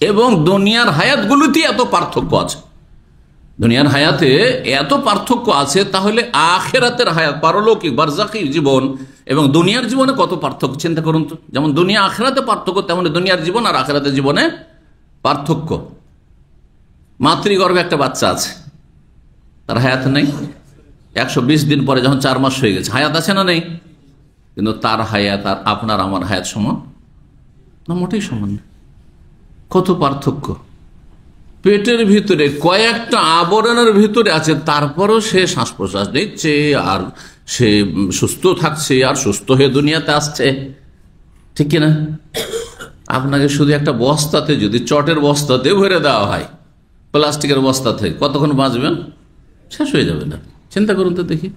এবং দুনিয়ার হায়াতগুলোতে এত পার্থক্য আছে, দুনিয়ার হায়াতে এত পার্থক্য আছে, তাহলে আখিরাতের হায়াত, পারলৌকিক বারজাখি জীবন এবং দুনিয়ার জীবনে কত পার্থক্য চিন্তা করুন তো। যেমন দুনিয়া আখিরাতে পার্থক্য, তেমন দুনিয়ার জীবন আর আখিরাতের জীবনে পার্থক্য। মাতৃগর্ভে একটা বাচ্চা আছে, তার হায়াত নেই, 120 দিন পরে যখন 4 মাস হয়ে গেছে, হায়াত আছে না নেই? কিন্তু তার হায়াত আর আপনার আমার হায়াত সমান না, মোটেই সমান না। কত পার্থক্য! পেটের ভিতরে কয়েকটা আবরণের ভিতরে আছে, তারপরও সে শ্বাস প্রশ্বাস নিচ্ছে, আর সে সুস্থ থাকছে, আর সুস্থ হয়ে দুনিয়াতে আসছে, ঠিক কিনা? আপনাকে শুধু একটা বস্তাতে, যদি চটের বস্তাতে ভরে দেওয়া হয়, প্লাস্টিকের বস্তাতে, কতক্ষণ বাঁচবেন? শেষ হয়ে যাবে না। চিন্তা করুন তো দেখি।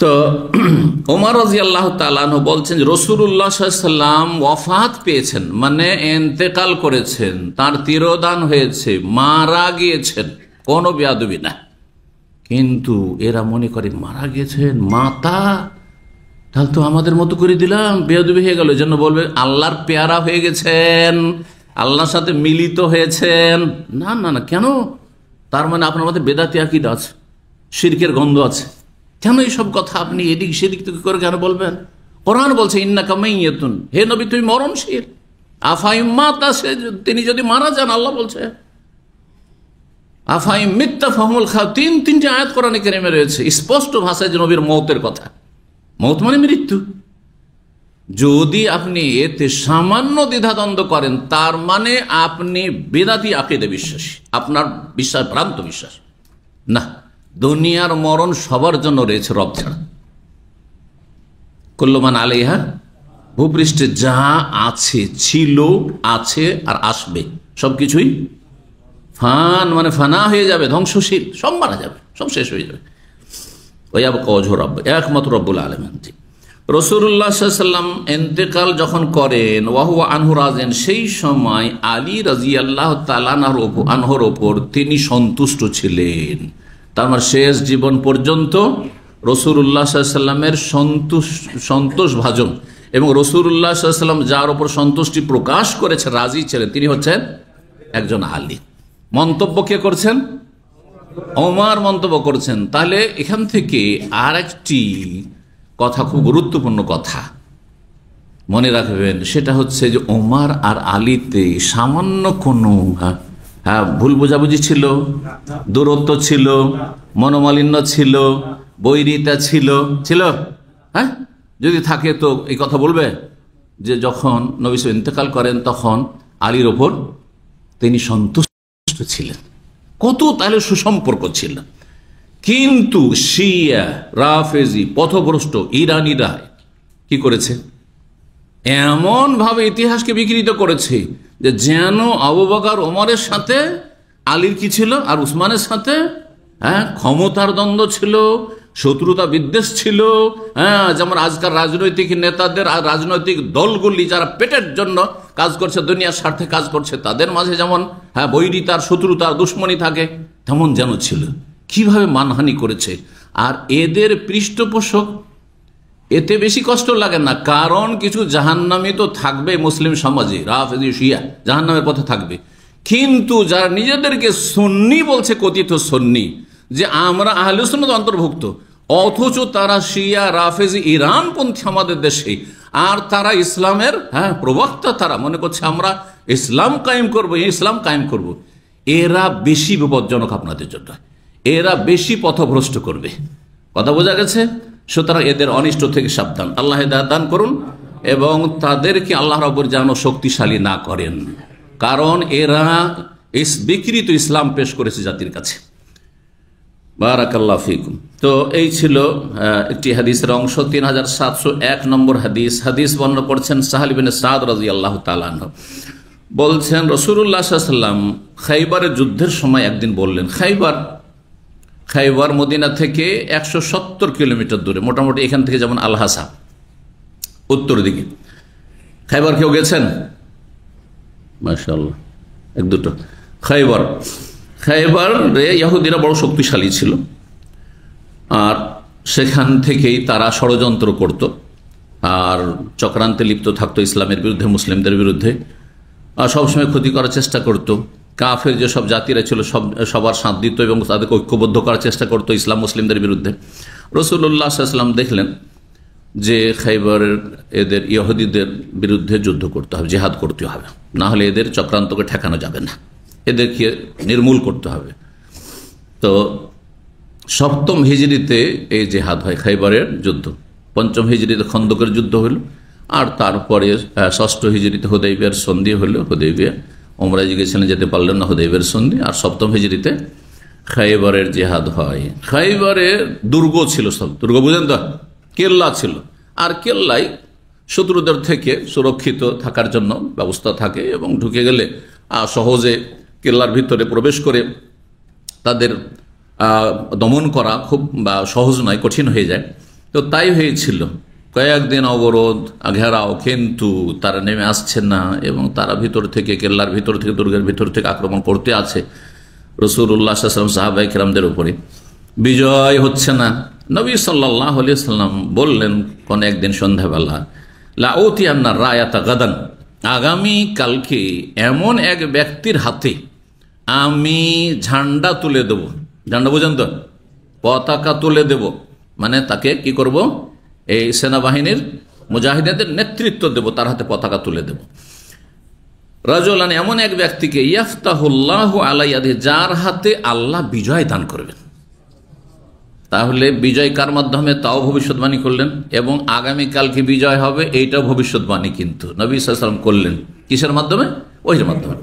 তো ওমর রাদিয়াল্লাহু তাআলা আনহু বলছেন রাসূলুল্লাহ সাল্লাল্লাহু আলাইহি ওয়াসাল্লাম ওয়াফাত পেয়েছেন, মানে ইন্তেকাল করেছেন, তার তিরোধান হয়েছে, মারা গিয়েছেন, কোনো বেয়াদবি না। কিন্তু এরা মনে করে মারা গেছেন মাতা, তাহলে তো আমাদের মতো করে দিলাম, বেয়াদবি হয়ে গেল। এই জন্য বলবে আল্লাহর পেয়ারা হয়ে গেছেন, আল্লাহর সাথে মিলিত হয়েছেন। না না না, কেন? তার মানে আপনার মধ্যে বেদাতি আকীদা আছে, শিরকের গন্ধ আছে। কেন এইসব কথা আপনি এদিক সেদিক থেকে করে কেন বলবেন? কোরআন বলছে ইন্নাকা মাইয়াতুন, হে নবী তুমি মরণশীল। আফাইম মাতা, তিনি যদি মারা যান, আল্লাহ বলছে আফাইম মিথ্যা ফাহমুল খা, তিনটি আয়াত কোরআনে কারিমে রয়েছে স্পষ্ট ভাষায় যে নবীর মওতের কথা। মওত মানে মৃত্যু। যদি আপনি এতে সামান্য দ্বিধাদ্বন্দ্ব করেন, তার মানে আপনি বেদাতি আকীদা বিশ্বাসী, আপনার বিশ্বাস ভ্রান্ত বিশ্বাস। না, দুনিয়ার মরণ সবার জন্য রয়েছে, রব ছাড়া। কুল্লুমান আলাইহা, ভূপৃষ্ঠে যা আছে, ছিল, আছে আর আসবে সবকিছুই ফান, মানে ফানা হয়ে যাবে, ধ্বংসশীল, সব মারা যাবে, সব শেষ হয়ে যাবে। ওই আবকা রব, একমাত্র রব্বুল আলামিন। রাসূলুল্লাহ সাল্লাল্লাহু আলাইহি ওয়াসাল্লাম ইন্তেকাল যখন করেন, ওয়াহুয়া আনহু রাজিন, সেই সময় আলী রাদিয়াল্লাহু তাআলা আনহুর ওপর তিনি সন্তুষ্ট ছিলেন। তার মানে শেষ জীবন পর্যন্ত রাসূলুল্লাহ সাল্লাল্লাহু আলাইহি ওয়াসাল্লামের সন্তোষ ভাজন, এবং রাসূলুল্লাহ সাল্লাল্লাহু আলাইহি ওয়াসাল্লাম যার ওপর সন্তুষ্টি প্রকাশ করেছে, রাজি ছিলেন, তিনি হচ্ছেন একজন আলী। মন্তব্য কে করছেন? ওমর মন্তব্য করছেন। তাহলে এখান থেকে আর একটি কথা, খুব গুরুত্বপূর্ণ কথা মনে রাখবেন, সেটা হচ্ছে যে ওমর আর আলীতে সামান্য কোনো ভুল বোঝাবুঝি ছিল, দূরত্ব ছিল, মনোমালিন্য ছিল, বৈরিতা ছিল, হ্যাঁ? যদি থাকে তো এই কথা বলবে যে যখন নবী সাল্লাল্লাহু আলাইহি ওয়াসাল্লাম ইন্তেকাল করেন, তখন আলীর ওপর তিনি সন্তুষ্ট ছিলেন। কত তাহলে সুসম্পর্ক ছিল। কিন্তু শিয়া, রাফেজি, পথভ্রষ্ট ইরানিরা কি করেছে? এমন ভাবে ইতিহাসকে বিকৃত করেছে যে যেন আবু বকর ওমরের সাথে আলীর কি ছিল, আর উসমানের সাথে ক্ষমতার দ্বন্দ্ব ছিল, শত্রুতা বিদ্বেষ ছিল। যেমন আজকাল রাজনৈতিক নেতাদের আর রাজনৈতিক দলগুলি যারা পেটের জন্য কাজ করছে, দুনিয়ার স্বার্থে কাজ করছে, তাদের মাঝে যেমন বৈরিতার, শত্রুতার, দুশ্মনী থাকে, তেমন যেন ছিল। কিভাবে মানহানি করেছে। আর এদের পৃষ্ঠপোষক, এতে বেশি কষ্ট লাগে না, কারণ কিছু জাহান্নামী তো থাকবে মুসলিম সমাজে, রাফেজি শিয়া জাহান্নামের পথে থাকবে। কিন্তু যারা নিজেদেরকে সুন্নি বলছে, কথিত সুন্নি, যে আমরা আহলে সুন্নাত অন্তর্ভুক্ত, অথচ তারা শিয়া, রাফেজি, ইরানপন্থী আমাদের দেশে, আর তারা ইসলামের প্রবক্তা, তারা মনে করছে আমরা ইসলাম কায়েম করব, ইসলাম কায়েম করব। এরা বেশি বিপজ্জনক আপনাদের জন্য, এরা বেশি পথভ্রষ্ট করবে। কথা বোঝা গেছে? সুতরাং এদের অনিষ্ট থেকে সাবধান। আল্লাহ হিদায়াত দান করুন, এবং তাদেরকে আল্লাহ রাব্বুল যেন শক্তিশালী না করেন, কারণ এরা বিকৃত ইসলাম পেশ করেছে জাতির কাছে। বারাকাল্লাহু ফিকুম। তো এই ছিল একটি হাদিসের অংশ। 3701 নম্বর হাদিস বর্ণনা করছেন সাহাল ইবনে সাদ রাদিয়াল্লাহু তাআলা আনহু। বলছেন রাসূলুল্লাহ সাল্লাল্লাহু আলাইহি ওয়াসাল্লাম খাইবারের যুদ্ধের সময় একদিন বললেন, খাইবার মদিনা থেকে 170 কিলোমিটার দূরে, মোটামুটি এখান থেকে যেমন আল-হাসা উত্তর দিকে। খাইবার কেউ গেছেন? মাশাআল্লাহ, এক দুটো। খাইবার ইহুদিরা বড় শক্তিশালী ছিল, আর সেখান থেকেই তারা ষড়যন্ত্র করত আর চক্রান্তে লিপ্ত থাকতো ইসলামের বিরুদ্ধে, মুসলিমদের বিরুদ্ধে, আর সবসময় ক্ষতি করার চেষ্টা করত। কাফের যেসব জাতিরা ছিল সবার সাথ দিত এবং তাদেরকে ঐক্যবদ্ধ করার চেষ্টা করত ইসলাম মুসলিমদের বিরুদ্ধে। রাসূলুল্লাহ সাল্লাল্লাহু আলাইহি ওয়াসাল্লাম দেখলেন যে খাইবারের এদের ইহুদিদের বিরুদ্ধে যুদ্ধ করতে হবে, জিহাদ করতে হবে, না হলে এদের চক্রান্তকে ঠেকানো যাবে না, এদেরকে নির্মূল করতে হবে। তো 7ম হিজরিতে এই জিহাদ হয়, খাইবারের যুদ্ধ। 5ম হিজরিতে খন্দকের যুদ্ধ হলো, আর তারপরে 6ষ্ঠ হিজরিতে হুদাইবিয়ার সন্ধি হলো। হুদাইবিয়া ওমরায় গিয়েছিলেন, যেতে পারলেন না, হুদাইবিয়ার সন্ধি। আর 7ম হিজরিতে খাইবারের জিহাদ হয়। খাইবারে দুর্গ ছিল, সব দুর্গ বুঝেন তো, কেল্লা ছিল, আর কেল্লায় শত্রুদের থেকে সুরক্ষিত থাকার জন্য ব্যবস্থা থাকে, এবং ঢুকে গেলে সহজে কেল্লার ভিতরে প্রবেশ করে তাদের দমন করা খুব সহজ নয়, কঠিন হয়ে যায়। তো তাই হয়েছিল, কয়েকদিন অবরোধ ঘেরাও, কিন্তু তারা নেমে আসছে না এবং তারা ভিতর থেকে, কেল্লার ভিতর থেকে, দুর্গের ভিতর থেকে আক্রমণ করতে আছে রাসূলুল্লাহ সাল্লাল্লাহু আলাইহি ওয়াসাল্লাম সাহাবায়ে কেরামদের উপরে। বিজয় হচ্ছে না। নবী সাল্লাল্লাহু আলাইহি ওয়াসাল্লাম বললেন কোন একদিন সন্ধ্যাবেলা, লাউতিয়ান্না রায়াতা গাদান, আগামী কালকে এমন এক ব্যক্তির হাতে আমি ঝান্ডা তুলে দেব। ঝান্ডা বুঝেন তো, পতাকা তুলে দেব, মানে তাকে কি করব, এই সেনাবাহিনীর মুজাহিদদের নেতৃত্ব দেব, তার হাতে পতাকা তুলে দেব। রাজুলান, এমন এক ব্যক্তিকে, ইয়াফতাহুল্লাহু আলা ইয়াদিহি, যার হাতে আল্লাহ বিজয় দান করবেন। তাহলে বিজয় কার মাধ্যমে, তাও ভবিষ্যৎবাণী করলেন, এবং আগামীকালকে বিজয় হবে এইটাও ভবিষ্যৎবাণী কিন্তু নবী সাল্লাল্লাহু আলাইহি ওয়াসাল্লাম করলেন। কিসের মাধ্যমে? ওহির মাধ্যমে।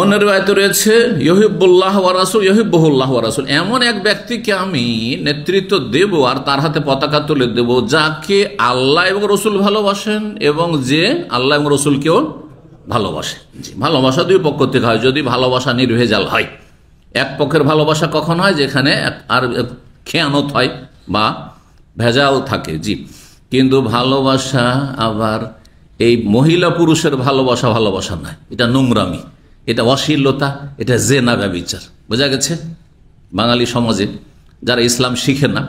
অন্য রিওয়ায়াতে রয়েছে ইউহিব্বুল্লাহ ওয়া রাসূল ইউহিব্বুহুল্লাহ ওয়া রাসূল, এমন এক ব্যক্তিকে আমি নেতৃত্ব দেব আর তার হাতে পতাকা তুলে দেব, যাকে আল্লাহ এবং রসুল ভালোবাসেন এবং যে আল্লাহ এবং রসুলকেও ভালোবাসে। ভালোবাসা দুই পক্ষ থেকে হয়, যদি ভালোবাসা নির্ভেজাল হয়। এক পক্ষের ভালোবাসা কখন হয়? যেখানে আর খেয়ানত হয় বা ভেজাল থাকে। জি, কিন্তু ভালোবাসা আবার এই মহিলা পুরুষের ভালোবাসা, ভালোবাসা নয়, এটা নোংরামি, এটা অশ্লীলতা, এটা জেনা, ব্যভিচার। বোঝা গেছে? বাঙালি সমাজে যারা ইসলাম শিখে না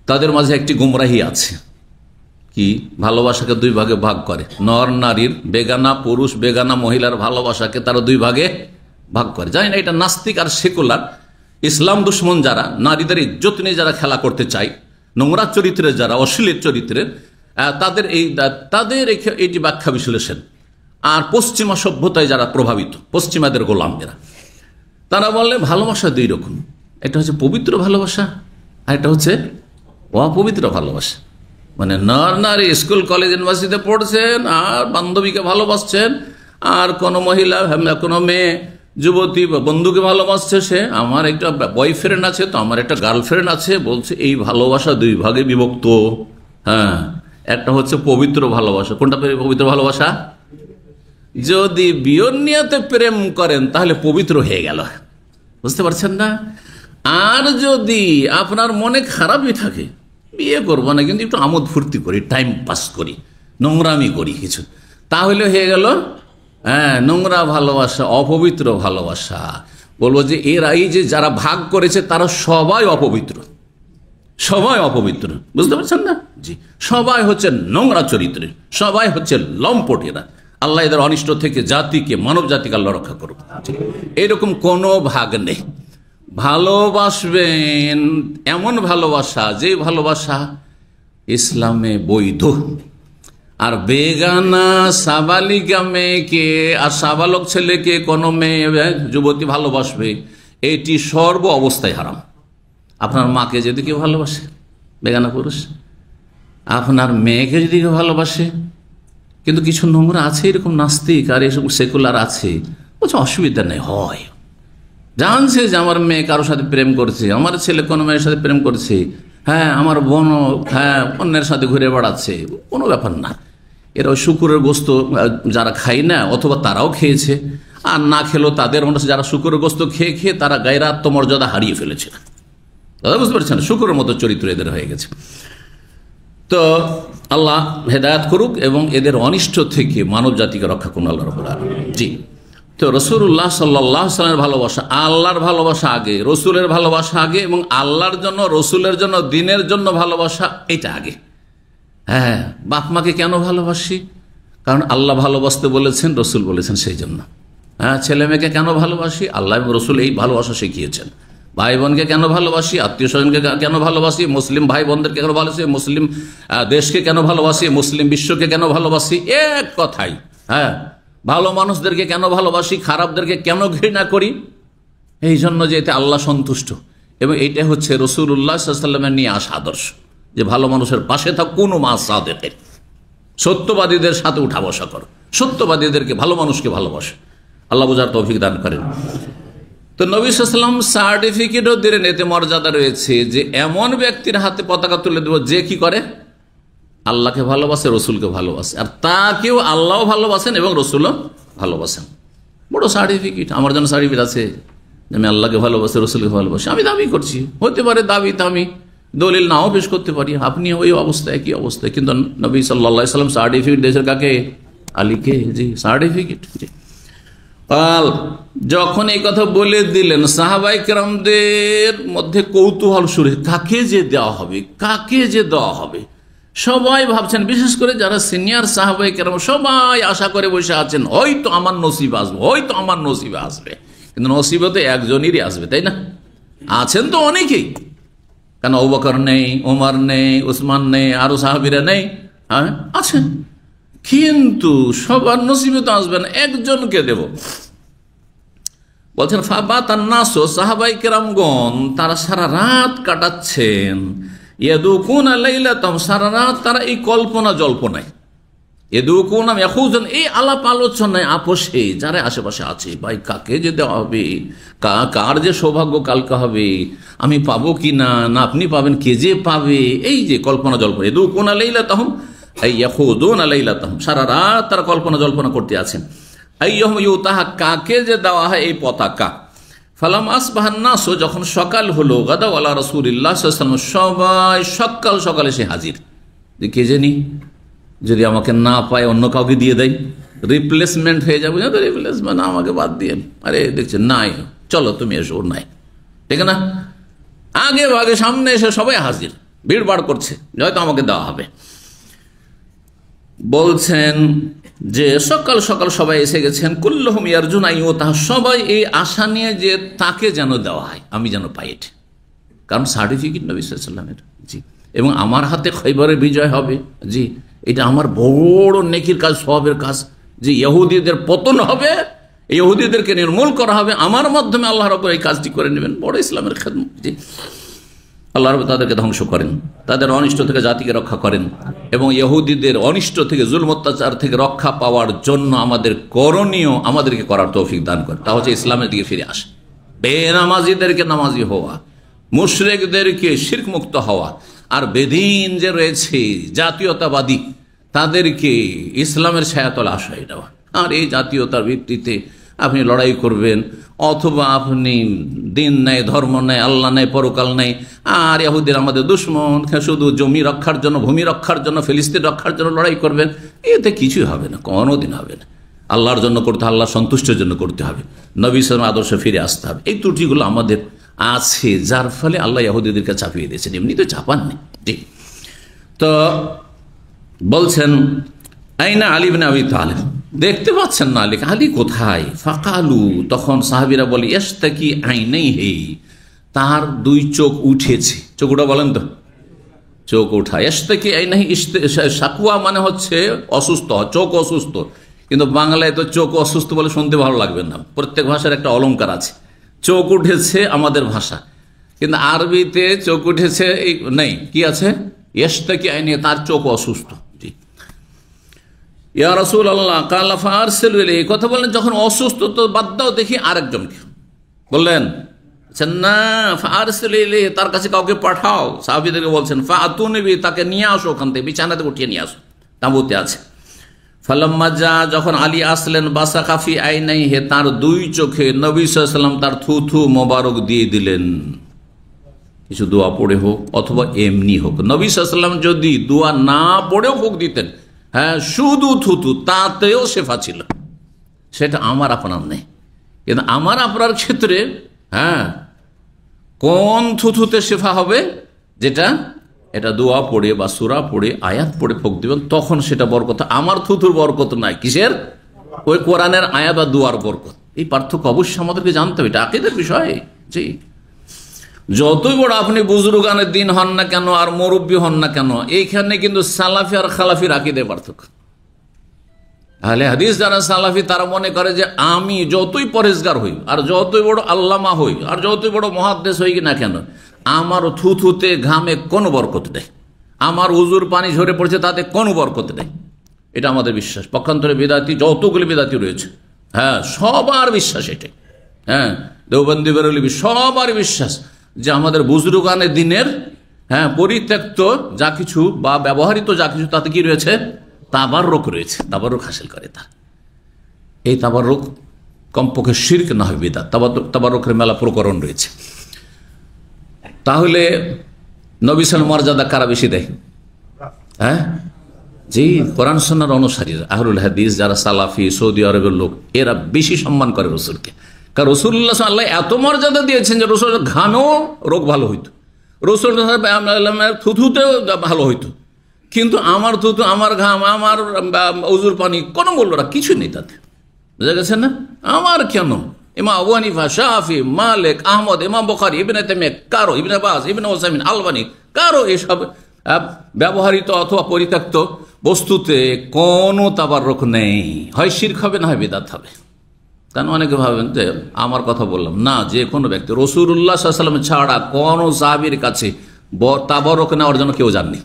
তাদের মাঝে একটি গুমরাহি আছে, কি ভালোবাসাকে দুই ভাগে ভাগ করে। নর নারীর, বেগানা পুরুষ বেগানা মহিলার ভালোবাসাকে তারা দুই ভাগে ভাগ করে। জানি না এটা নাস্তিক আর সেকুলার, ইসলাম দুশ্মন যারা, নারীদের ইজ্জত নিয়ে যারা খেলা করতে চায়, নোংরা চরিত্রের যারা, অশ্লীল চরিত্রের, তাদের এটি ব্যাখ্যা বিশ্লেষণ। আর পশ্চিমা সভ্যতায় যারা প্রভাবিত, পশ্চিমাদের গোলাম যারা, তারা বলে ভালোবাসা দুই রকম, এটা হচ্ছে পবিত্র ভালোবাসা আর এটা হচ্ছে অপবিত্র ভালোবাসা। মানে নর নারী স্কুল কলেজ ইউনিভার্সিটিতে পড়ছেন আর বান্ধবীকে ভালোবাসছেন, আর কোনো মহিলা, কোনো মেয়ে যুবতী বন্ধুকে ভালোবাসছে, সে আমার একটা বয়ফ্রেন্ড আছে তো আমার একটা গার্লফ্রেন্ড আছে, বলছে এই ভালোবাসা দুই ভাগে বিভক্ত। হ্যাঁ, একটা হচ্ছে পবিত্র ভালোবাসা। কোনটা পবিত্র ভালোবাসা? যদি বিয়ের নিয়তে প্রেম করেন তাহলে পবিত্র হয়ে গেল, বুঝতে পারছেন না? আর যদি আপনার মনে খারাপই থাকে, বিয়ে করবো না কিন্তু একটু আমোদ ফুর্তি করি, টাইম পাস করি, নোংরামি করি কিছু, তাহলে হয়ে গেল হ্যাঁ নোংরা ভালোবাসা, অপবিত্র ভালোবাসা। বলবো যে এরাই যে যারা ভাগ করেছে তারা সবাই অপবিত্র, সবাই অপবিত্র, বুঝতে পারছেন না? জি, সবাই হচ্ছে নোংরা চরিত্রের, সবাই হচ্ছে লম্পটেরা। আল্লাহ এদের অনিষ্ট থেকে জাতিকে, মানব জাতিকে আল্লাহ রক্ষা করুক। এরকম কোনো ভাগ নেই। ভালোবাসবেন এমন ভালোবাসা, যে ভালোবাসা ইসলামে বৈধ। আর বেগানা সাবালিকা মেয়েকে আর সাবালক ছেলেকে কোনো মেয়ে যুবতী ভালোবাসবে, এটি সর্ব অবস্থায় হারাম। আপনার মাকে যদি কেউ ভালোবাসে, বেগানা পুরুষ, আপনার মেয়েকে যদি কেউ ভালোবাসে, কিন্তু কিছু নোংরা আছে এরকম নাস্তিক আর এসব সেকুলার আছে, বলছে অসুবিধা নেই, হয়, জানছে যে আমার মেয়ে কারোর সাথে প্রেম করছে, আমার ছেলে কোনো মেয়ের সাথে প্রেম করছে, হ্যাঁ আমার বোন হ্যাঁ অন্যের সাথে ঘুরে বেড়াচ্ছে, কোনো ব্যাপার না। এরা শুকুরের গোস্ত যারা খায় না, অথবা তারাও খেয়েছে, আর না খেলেও তাদের মনে যারা শুকুরের গোস্ত খেয়ে খেয়ে তারা গায়ের আত্মমর্যাদা হারিয়ে ফেলেছে। দাদা বুঝতে পারছেন, শুকুরের মতো চরিত্র এদের হয়ে গেছে। তো আল্লাহ হেদায়েত করুক এবং এদের অনিষ্ট থেকে মানব জাতিকে রক্ষা করুন আল্লাহ রাব্বুল আলামিন। জি, তো রাসূলুল্লাহ সাল্লাল্লাহু আলাইহি ওয়াসাল্লামের ভালোবাসা, আল্লাহর ভালোবাসা আগে, রসুলের ভালোবাসা আগে, এবং আল্লাহর জন্য, রসুলের জন্য, দিনের জন্য ভালোবাসা এটা আগে। হ্যাঁ, বাপ মাকে কেন ভালোবাসি? কারণ আল্লাহ ভালোবাসতে বলেছেন, রসুল বলেছেন, সেই জন্য। হ্যাঁ, ছেলে মেয়েকে কেন ভালোবাসি? আল্লাহ এবং রসুল এই ভালোবাসা শিখিয়েছেন। ভাই বোনকে কেন ভালোবাসি? আত্মীয় স্বজনকে কেন ভালোবাসি? মুসলিম ভাই বোনদেরকে কেন ভালোবাসি? মুসলিম দেশকে কেন ভালোবাসি? মুসলিম বিশ্বকে কেন ভালোবাসি? এক কথাই। হ্যাঁ, ভালো মানুষদেরকে কেন ভালোবাসি, খারাপদেরকে কেন ঘৃণা করি? এই জন্য যে এতে আল্লাহ সন্তুষ্ট, এবং এইটা হচ্ছে রাসূলুল্লাহ সাল্লাল্লাহু আলাইহি ওয়াসাল্লামের নিয়ে আসা আদর্শ, যে ভালো মানুষের পাশে থাক, কোন মা সাদেকের, সত্যবাদীদের সাথে উঠা বসা করো, সত্যবাদীদেরকে, ভালো মানুষকে ভালোবাসো। আল্লাহ বুঝার তৌফিক দান করেন। তো নবী সাল্লাল্লাহু আলাইহি ওয়াসাল্লাম সার্টিফিকেটও দিলেন, এতে মর্যাদা রয়েছে যে এমন ব্যক্তির হাতে পতাকা তুলে দেব যে কি করে, আল্লাহকে ভালোবাসে, রসুলকে ভালোবাসে, আর তাকেও আল্লাহও ভালোবাসেন এবং রসুলও ভালোবাসেন। বড় সার্টিফিকেট, আমার জন্য সার্টিফিকেট আছে। আমি আল্লাহকে ভালোবাসি, রসুলকে ভালোবাসি, আমি দাবি করছি। হতে পারে দাবিতে আমি দলিল নাও পেশ করতে পারি, আপনি ওই অবস্থায়, একই অবস্থায়, কিন্তু নবী সাল্লাল্লাহু আলাইহি ওয়াসাল্লাম সার্টিফিকেট দিয়েছেন কাকে? আলীকে। জি, সার্টিফিকেট। জি, যখন এই কথা বলে দিলেন, সাহাবাই কেরামদের মধ্যে কৌতূহল শুরু, কাকে যে দেওয়া হবে, কাকে যে দেওয়া হবে। সবাই ভাবছেন, বিশেষ করে যারা সিনিয়র সাহাবাই কেরাম সবাই আশা করে বসে আছেন, হয়তো আমার নসিবে আসবে, হয়তো আমার নসিবে আসবে। কিন্তু নসিবে তো একজনেরই আসবে, তাই না? আছেন তো অনেকেই, কেন আবু বকর নেই, ওমর নেই, উসমান নেই, আরো সাহাবীরা নেই, হ্যাঁ আছেন, কিন্তু সবার নসিবে তো আসবে না, একজনকে দেব। বলছেন ফাবাতান নাস, সাহাবাই কেরামগণ তারা সারা রাত কাটাচ্ছেন, ইয়াদুকুনা লাইলাতাম, সারা রাত তারা এই কল্পনা জল্পনায়, ইয়াদুকুনা ইয়াখুজুন, এই আলাপ আলোচনায়, আপোষে যারা আশেপাশে আছে, ভাই কাকে যে দেওয়া হবে, কার যে সৌভাগ্য কালকে হবে, আমি পাবো কি না, না আপনি পাবেন, কে যে পাবে, এই যে কল্পনা জল্পনা। ইয়াদুকুনা লাইলাতাহুম আই ইয়াখুদুনা লাইলাতাহুম, সারা রাত তারা কল্পনা জল্পনা করতে আছেন। আইয়াহুম ইউতাহা, কাকে যে দেওয়া হয় এই পতাকা। ফালাম আসবাহান নাস, যখন সকাল হলো, গাদাউ আলা রাসূলিল্লাহ সাল্লাল্লাহু আলাইহি ওয়াসাল্লাম, সবাই সকাল সকালে সে হাজির। কে জানি যদি আমাকে না পায় অন্য কাউকে দিয়ে দেয়, রিপ্লেসমেন্ট হয়ে যাবে, রিপ্লেসমেন্ট আমাকে বাদ দিয়ে, আরে দেখছেন নাই, চলো তুমি এসো, নাই, ঠিক না? আগে ভাগে সামনে এসে সবাই হাজির, ভিড় ভাড় করছে, হয়তো আমাকে দেওয়া হবে। বলছেন যে সকাল সকাল সবাই এসে গেছেন, কুল্লুহুম ইয়ারজুনা আইয়ুতাহা, সবাই এই আশা নিয়ে যে তাকে যেন দেওয়া হয়, আমি যেন পাই এটা, কারণ সার্টিফিকেট নবী সাল্লাল্লাহু আলাইহি ওয়াসাল্লামের। জি, এবং আমার হাতে খৈবরের বিজয় হবে। জি, এটা আমার বড় নেকির কাজ, সওয়াবের কাজ। যে ইহুদিদের পতন হবে, ইহুদিদেরকে নির্মূল করা হবে, আমার মাধ্যমে আল্লাহ রাব্বুল এই কাজটি করে নেবেন, বড় ইসলামের খেদমত। জি, আল্লাহ রাব্বুল তাদেরকে ধ্বংস করেন, তাদের অনিষ্ট থেকে জাতিকে রক্ষা করেন, এবং ইহুদিদের অনিষ্ট থেকে, জুলম অত্যাচার থেকে রক্ষা পাওয়ার জন্য আমাদের করণীয়, আমাদেরকে করার তৌফিক দান করেন। তা হচ্ছে ইসলামের দিকে ফিরে আসে, বেনামাজিদেরকে নামাজি হওয়া, মুশরিকদেরকে শিরক মুক্ত হওয়া, আর বেদিন যে রয়েছে জাতীয়তাবাদী তাদেরকে ইসলামের ছায়াতলে আশ্রয় দেওয়া। আর এই জাতীয়তার ভিত্তিতে আপনি লড়াই করবেন, অথবা আপনি দিন নেই, ধর্ম নেই, আল্লাহ নেই, পরকাল নেই, আর ইহুদির আমাদের দুশ্মন, শুধু জমি রক্ষার জন্য, ভূমি রক্ষার জন্য, ফিলিস্তিন রক্ষার জন্য লড়াই করবেন, এতে কিছুই হবে না, কোনোদিন হবে না। আল্লাহর জন্য করতে, আল্লাহ সন্তুষ্টের জন্য করতে হবে, নবী সাল্লাল্লাহু আলাইহি ওয়াসাল্লাম আদর্শে ফিরে আসতে হবে। এই ত্রুটিগুলো আমাদের আছে, যার ফলে আল্লাহ ইহুদিদেরকে চাপিয়ে দিয়েছেন, এমনি তো চাপাননি। ঠিক তো বলছেন আইনা আলী ইবনে আবি তালিব, দেখতে পাচ্ছেন না আলী, আলী কোথায়? ফাকালু, তখন সাহাবীরা বলে ইশতাকি আইনাইহি, তার দুই চোখ উঠেছে। চোখটা বলেন তো, চোখ উঠা। ইশতাকি আইনাইহি, শাকুয়া মানে হচ্ছে অসুস্থ, চোখ অসুস্থ, কিন্তু বাংলায় তো চোখ অসুস্থ বলে শুনতে ভালো লাগবে না, প্রত্যেক ভাষার একটা অলংকার আছে। চোখ উঠেছে আমাদের ভাষা, কিন্তু আরবিতে চোখ উঠেছে নেই, কি আছে? ইশতাকি আইনাইহি, তার চোখ অসুস্থ। ইয়া রাসূলুল্লাহ কালা ফারসিলু ইলাইহি, কথা বললেন যখন অসুস্থ, তো বাদ দাও দেখি আরেকজনকে। বললেন না, ফারসিলু ইলাইহি, তার কাছে কাউকে পাঠাও। সাহাবীদেরকে বলছেন ফাতুনি বি, তাকে নিয়ে আসো, ওখান থেকে বিছানাতে উঠিয়ে নিয়ে আসো, তাঁবুতে আছে। ফালাম্মা যা, যখন আলী আসলেন, বাসাখা ফি আইনাইহি, তার দুই চোখে নবী সাল্লাল্লাহু আলাইহি ওয়াসাল্লাম তার থুথু মোবারক দিয়ে দিলেন। কিছু দোয়া পড়ে হোক অথবা এমনি হোক, নবী সাল্লাল্লাহু আলাইহি ওয়াসাল্লাম যদি দোয়া না পড়েও ফুঁক দিতেন, হ্যাঁ শুধু থুতু, তাতেও শেফা ছিল। সেটা আমার আপনার নেই, কিন্তু আমার আপনার ক্ষেত্রে হ্যাঁ কোন থুতুতে শেফা হবে? যেটা এটা দোয়া পড়ে বা সূরা পড়ে, আয়াত পড়ে ফুঁক দিবেন, তখন সেটা বরকত। আমার থুতুর বরকত নাই, কিসের? ওই কোরআনের আয়াত বা দোয়ার বরকত। এই পার্থক্য অবশ্যই আমাদেরকে জানতে হবে, এটা আকীদার বিষয়। জি, যতই বড় আপনি বুজুর্গানের দিন হন না কেন, আর মুরব্বী হন না কেন, এইখানে কিন্তু সালাফি আর খালাফির আকীদায় পার্থক্য। আহলে হাদিস যারা সালাফি, তারা মনে করে যে আমি যতই পরেজগার হই, আর যতই বড় আল্লামা হই, আর যতই বড় মুহাদ্দিস হই না কেন, আমার থুথুতে ঘামে কোনো বরকত নেই, আমার উজুর পানি ঝরে পড়ছে তাতে কোনো বরকত নেই। এটা আমাদের বিশ্বাস। পক্ষান্তরে বিদাতি যতগুলি বিদাতি রয়েছে, হ্যাঁ সবার বিশ্বাস এটাই। হ্যাঁ, দেওবন্দি বেরলভী সবার বিশ্বাস যে আমাদের বুজুর্গানের দিনের হ্যাঁ পরিত্যক্ত যা কিছু বা ব্যবহৃত যা কিছু, তাতে কি রয়েছে? তাবাররুক রয়েছে, তাবাররুক হাসিল করে। তার এই তাবাররুক কমপক্ষে শিরক না হয় বিদআত। তাবারুকের মেলা প্রকরণ রয়েছে। তাহলে নবী সাল্লাল্লাহু মর্যাদা কারা বেশি দেয়? হ্যাঁ, জি, কোরআন সুন্নাহর অনুসারীরা, আহলুল হাদিস, যারা সালাফি, সৌদি আরবের লোক, এরা বেশি সম্মান করে রসুলকে। কারণ রসুল্লাহ আল্লাহ এত মর্যাদা দিয়েছেন যে রসুল ঘামেও রোগ ভালো হইতো, রসুল থুথুতেও ভালো হইতো। কিন্তু আমার থুতু, আমার ঘাম, আমার অজুর পানি কোনো মূল্য না, কিছু নেই তাতে। বুঝা গেছে না? আমার কেন? ইমাম আবু হানিফা, শাফি, মালিক, আহমদ, ইমাম বুখারী, ইবনে তাইমিয়া, কারো ইবনে বাজ, ইবনে উসাইমিন, আলবানী, কারো এসব ব্যবহৃত অথবা পরিত্যক্ত বস্তুতে কোনো তাবাররুক নেই। হয় শিরক হবে, না হয় বিদআত হবে। কারণ অনেকে ভাবেন যে আমার কথা বললাম না, যে কোনো ব্যক্তি রাসূলুল্লাহ সাল্লাল্লাহু আলাইহি ওয়াসাল্লাম ছাড়া কোনো সাহাবীর কাছে তাবাররুক নেওয়ার জন্য কেউ যাননি।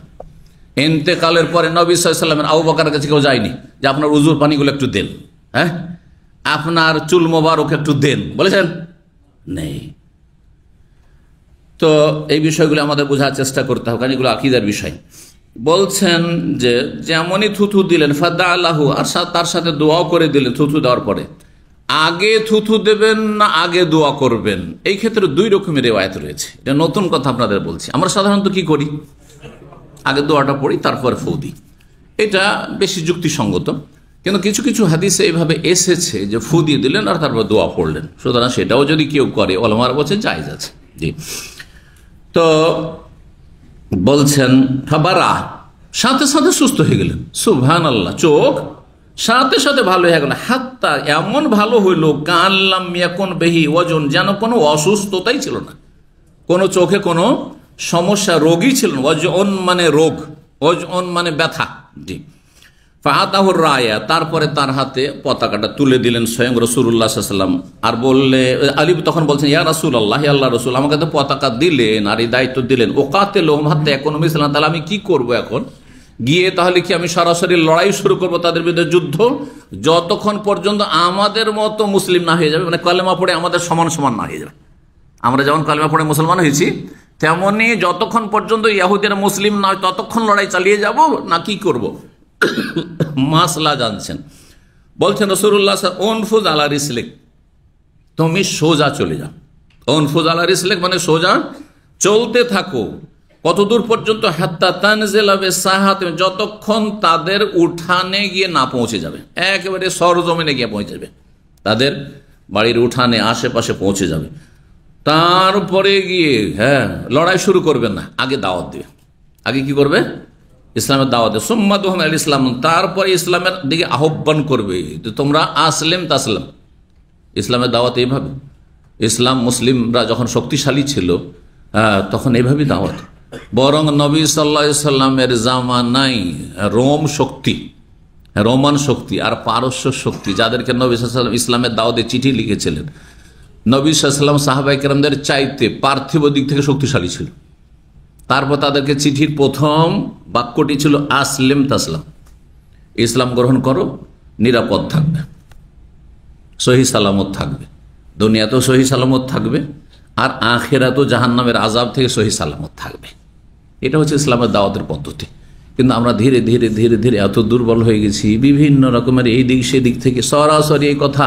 ইন্তেকালের পরে নবী সাল্লাল্লাহু আলাইহি ওয়াসাল্লামের আবু বকরের কাছে কেউ যায়নি যে আপনার উজুর পানিগুলো একটু দেন, হ্যাঁ, আপনার চুল মোবারক একটু দেন, বলেছেন? নেই। তো এই বিষয়গুলো আমাদের বোঝার চেষ্টা করতে হবে, কারণ এগুলো আকীদার বিষয়। বলছেন যে যেমনই থুথু দিলেন ফাদা আল্লাহু, আর তার সাথে দোয়াও করে দিলেন থুথু দেওয়ার পরে। আগে থুথু দেবেন না আগে দোয়া করবেন, এই ক্ষেত্রে দুই রকমের রিওয়ায়াত রয়েছে। এটা নতুন কথা আপনাদের বলছি। আমরা সাধারণত কি করি? আগে দোয়াটা পড়ি, তারপরে ফু দিই। এটা বেশি যুক্তিসঙ্গত। কিন্তু কিছু কিছু হাদিসে এইভাবে এসেছে যে ফু দিয়ে দিলেন আর তারপর দোয়া পড়লেন। সুতরাং সেটাও যদি কেউ করে, ওলামারা বলছে জায়েজ আছে। জি। তো বলছেন খাবারা, সাথে সাথে সুস্থ হয়ে গেলেন। সুবহানাল্লাহ, চোখ সাথে সাথে ভালো হয়ে গেল। হাত্তা, এমন ভালো হইল কাল্লাম ইয়াকুন বিহি ওয়াজন, যেন কোনো অসুস্থতাই ছিল না, কোনো চোখে কোনো সমস্যা, রোগই ছিল না। ওয়াজন মানে রোগ, ওয়াজন মানে ব্যথা। জি। ফাআতাহুর রায়া, তারপরে তার হাতে পতাকাটা তুলে দিলেন স্বয়ং রাসূলুল্লাহ সাল্লাল্লাহু আলাইহি ওয়াসাল্লাম। আর বললে, আলী তখন বলছেন ইয়া রাসূলুল্লাহ, হে আল্লাহর রাসূল, আমাকে তো পতাকা দিলেন আর এই দায়িত্ব দিলেন, ওকাতিলুহুম হাত্তা ইয়াকুনু মিসলানা, তাহলে আমি কি করব এখন? গিয়ে তাহলে কি আমি সরাসরি লড়াই শুরু করব তাদের বিরুদ্ধে, যুদ্ধ, যতক্ষণ পর্যন্ত আমাদের মতো মুসলিম না হয়ে যাবে, মানে কালেমা পড়ে আমাদের সমান সমান না হয়ে যাবে। আমরা যেমন কালেমা পড়ে মুসলমান হয়েছি, তেমনি যতক্ষণ পর্যন্ত ইহুদিরা মুসলিম না হয় ততক্ষণ লড়াই চালিয়ে যাব, না কি করব? মাসলা জানছেন। বলছেন রাসূলুল্লাহ উনফুজ আলা রিসলিক, তুমি সোজা চলে যাও। উনফুজ আলা রিসলিক মানে সোজা চলতে থাকো। কতদূর পর্যন্ত? হাত্তা তানজিলা বিসাহাত, যতক্ষণ তাদের উঠানে গিয়ে না পৌঁছে যাবে, একেবারে সরজমিনে গিয়ে পৌঁছে যাবে, তাদের বাড়ির উঠানে আশেপাশে পৌঁছে যাবে। তারপরে গিয়ে লড়াই শুরু করবেন না, আগে দাওয়াত দিবে। আগে কি করবে? ইসলামের দাওয়াত দেবে। সুম্মা দুহুম আল ইসলাম, তারপরে ইসলামের দিকে আহ্বান করবে, তোমরা আসলেম তাসলাম। ইসলামের দাওয়াত এইভাবে। ইসলাম, মুসলিমরা যখন শক্তিশালী ছিল তখন এইভাবেই দাওয়াত। বরং নবী সাল্লাল্লাহু আলাইহি সাল্লামের জামানায় রোম শক্তি, রোমান শক্তি আর পারস্য শক্তি, যাদেরকে নবী সাল্লাল্লাহু আলাইহি সাল্লাম ইসলামের দাওয়াতে চিঠি লিখেছিলেন, নবী সাল্লাল্লাহু আলাইহি সাল্লাম সাহাবায়ে কেরামদের চাইতে পার্থিব দিক থেকে শক্তিশালী ছিল। তারপর তাদেরকে চিঠির প্রথম বাক্যটি ছিল আসলেম তাসলাম, ইসলাম গ্রহণ করো, নিরাপদ থাকবে, সহি সালামত থাকবে, দুনিয়াতেও সহি সালামত থাকবে, আর আখিরাতেও জাহান্নামের আযাব থেকে সহি সালামত থাকবে। এটা হচ্ছে ইসলামের দাওয়াতের পদ্ধতি। কিন্তু আমরা ধীরে ধীরে ধীরে ধীরে এত দুর্বল হয়ে গেছি, বিভিন্ন রকমের এই দিক সেদিক থেকে সরাসরি এই কথা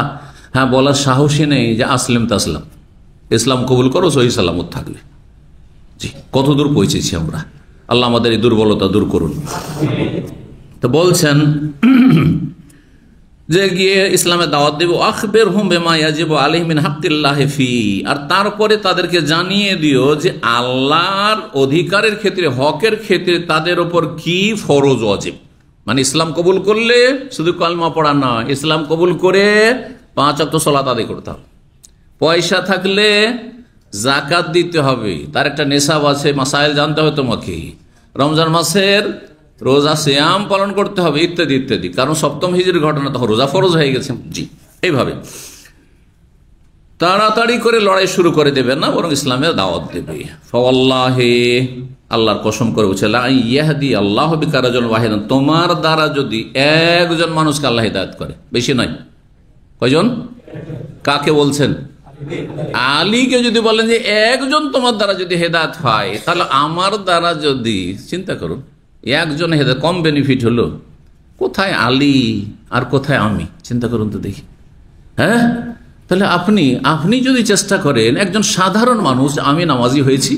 বলার সাহসী নেই যে আসলেম তাসলাম, ইসলাম কবুল করো, সহি সালামত থাকবে। জি, কত দূর পৌঁছেছি আমরা। আল্লাহ আমাদের এই দুর্বলতা দূর করুন। তো বলছেন যে গিয়ে ইসলামের দাওয়াত দেব, আখবিরহুম বিমা ইয়াজিবু আলাইহিম মিন হাক্কিল্লাহি ফি, আর তারপরে তাদেরকে জানিয়ে দিও যে আল্লাহর অধিকারের ক্ষেত্রে, হকের ক্ষেত্রে তাদের উপর কি ফরজ ওয়াজিব। মানে ইসলাম কবুল করলে শুধু কালেমা পড়া নয়, ইসলাম কবুল করে 5 ওয়াক্ত সালাত আদায় করতে হবে, পয়সা থাকলে যাকাত দিতে হবে, তার একটা নেশাব আছে, মাসাইল জানতে হবে তোমাকে, রমজান মাসের রোজা সিয়াম পালন করতে হবে, ইত্যাদি ইত্যাদি। কারণ 7ম হিজরির ঘটনা, তখন রোজা ফরজ হয়ে গেছে। জি, এইভাবে তাড়াতাড়ি করে লড়াই শুরু করে দেবে না, বরং ইসলামের দাওয়াত দেবে। ফাওয়াল্লাহি, আল্লাহর কসম করে বলছে, লা ইয়াহদি আল্লাহু বিকা রাজুলান ওয়াহিদান, তোমার দ্বারা যদি একজন মানুষকে আল্লাহ হিদায়াত করে, বেশি নয়, কয়জন? কাকে বলছেন? আলীকে যদি বলেন যে একজন তোমার দ্বারা যদি হেদায়েত হয়, তাহলে আমার দ্বারা যদি, চিন্তা করুন, একজন হেদায়েত, কম বেনিফিট হলো। কোথায় আলী আর কোথায় আমি? চিন্তা করুন তো দেখি। তাহলে আপনি যদি চেষ্টা করেন, একজন সাধারণ মানুষ, আমি নামাজি হয়েছি,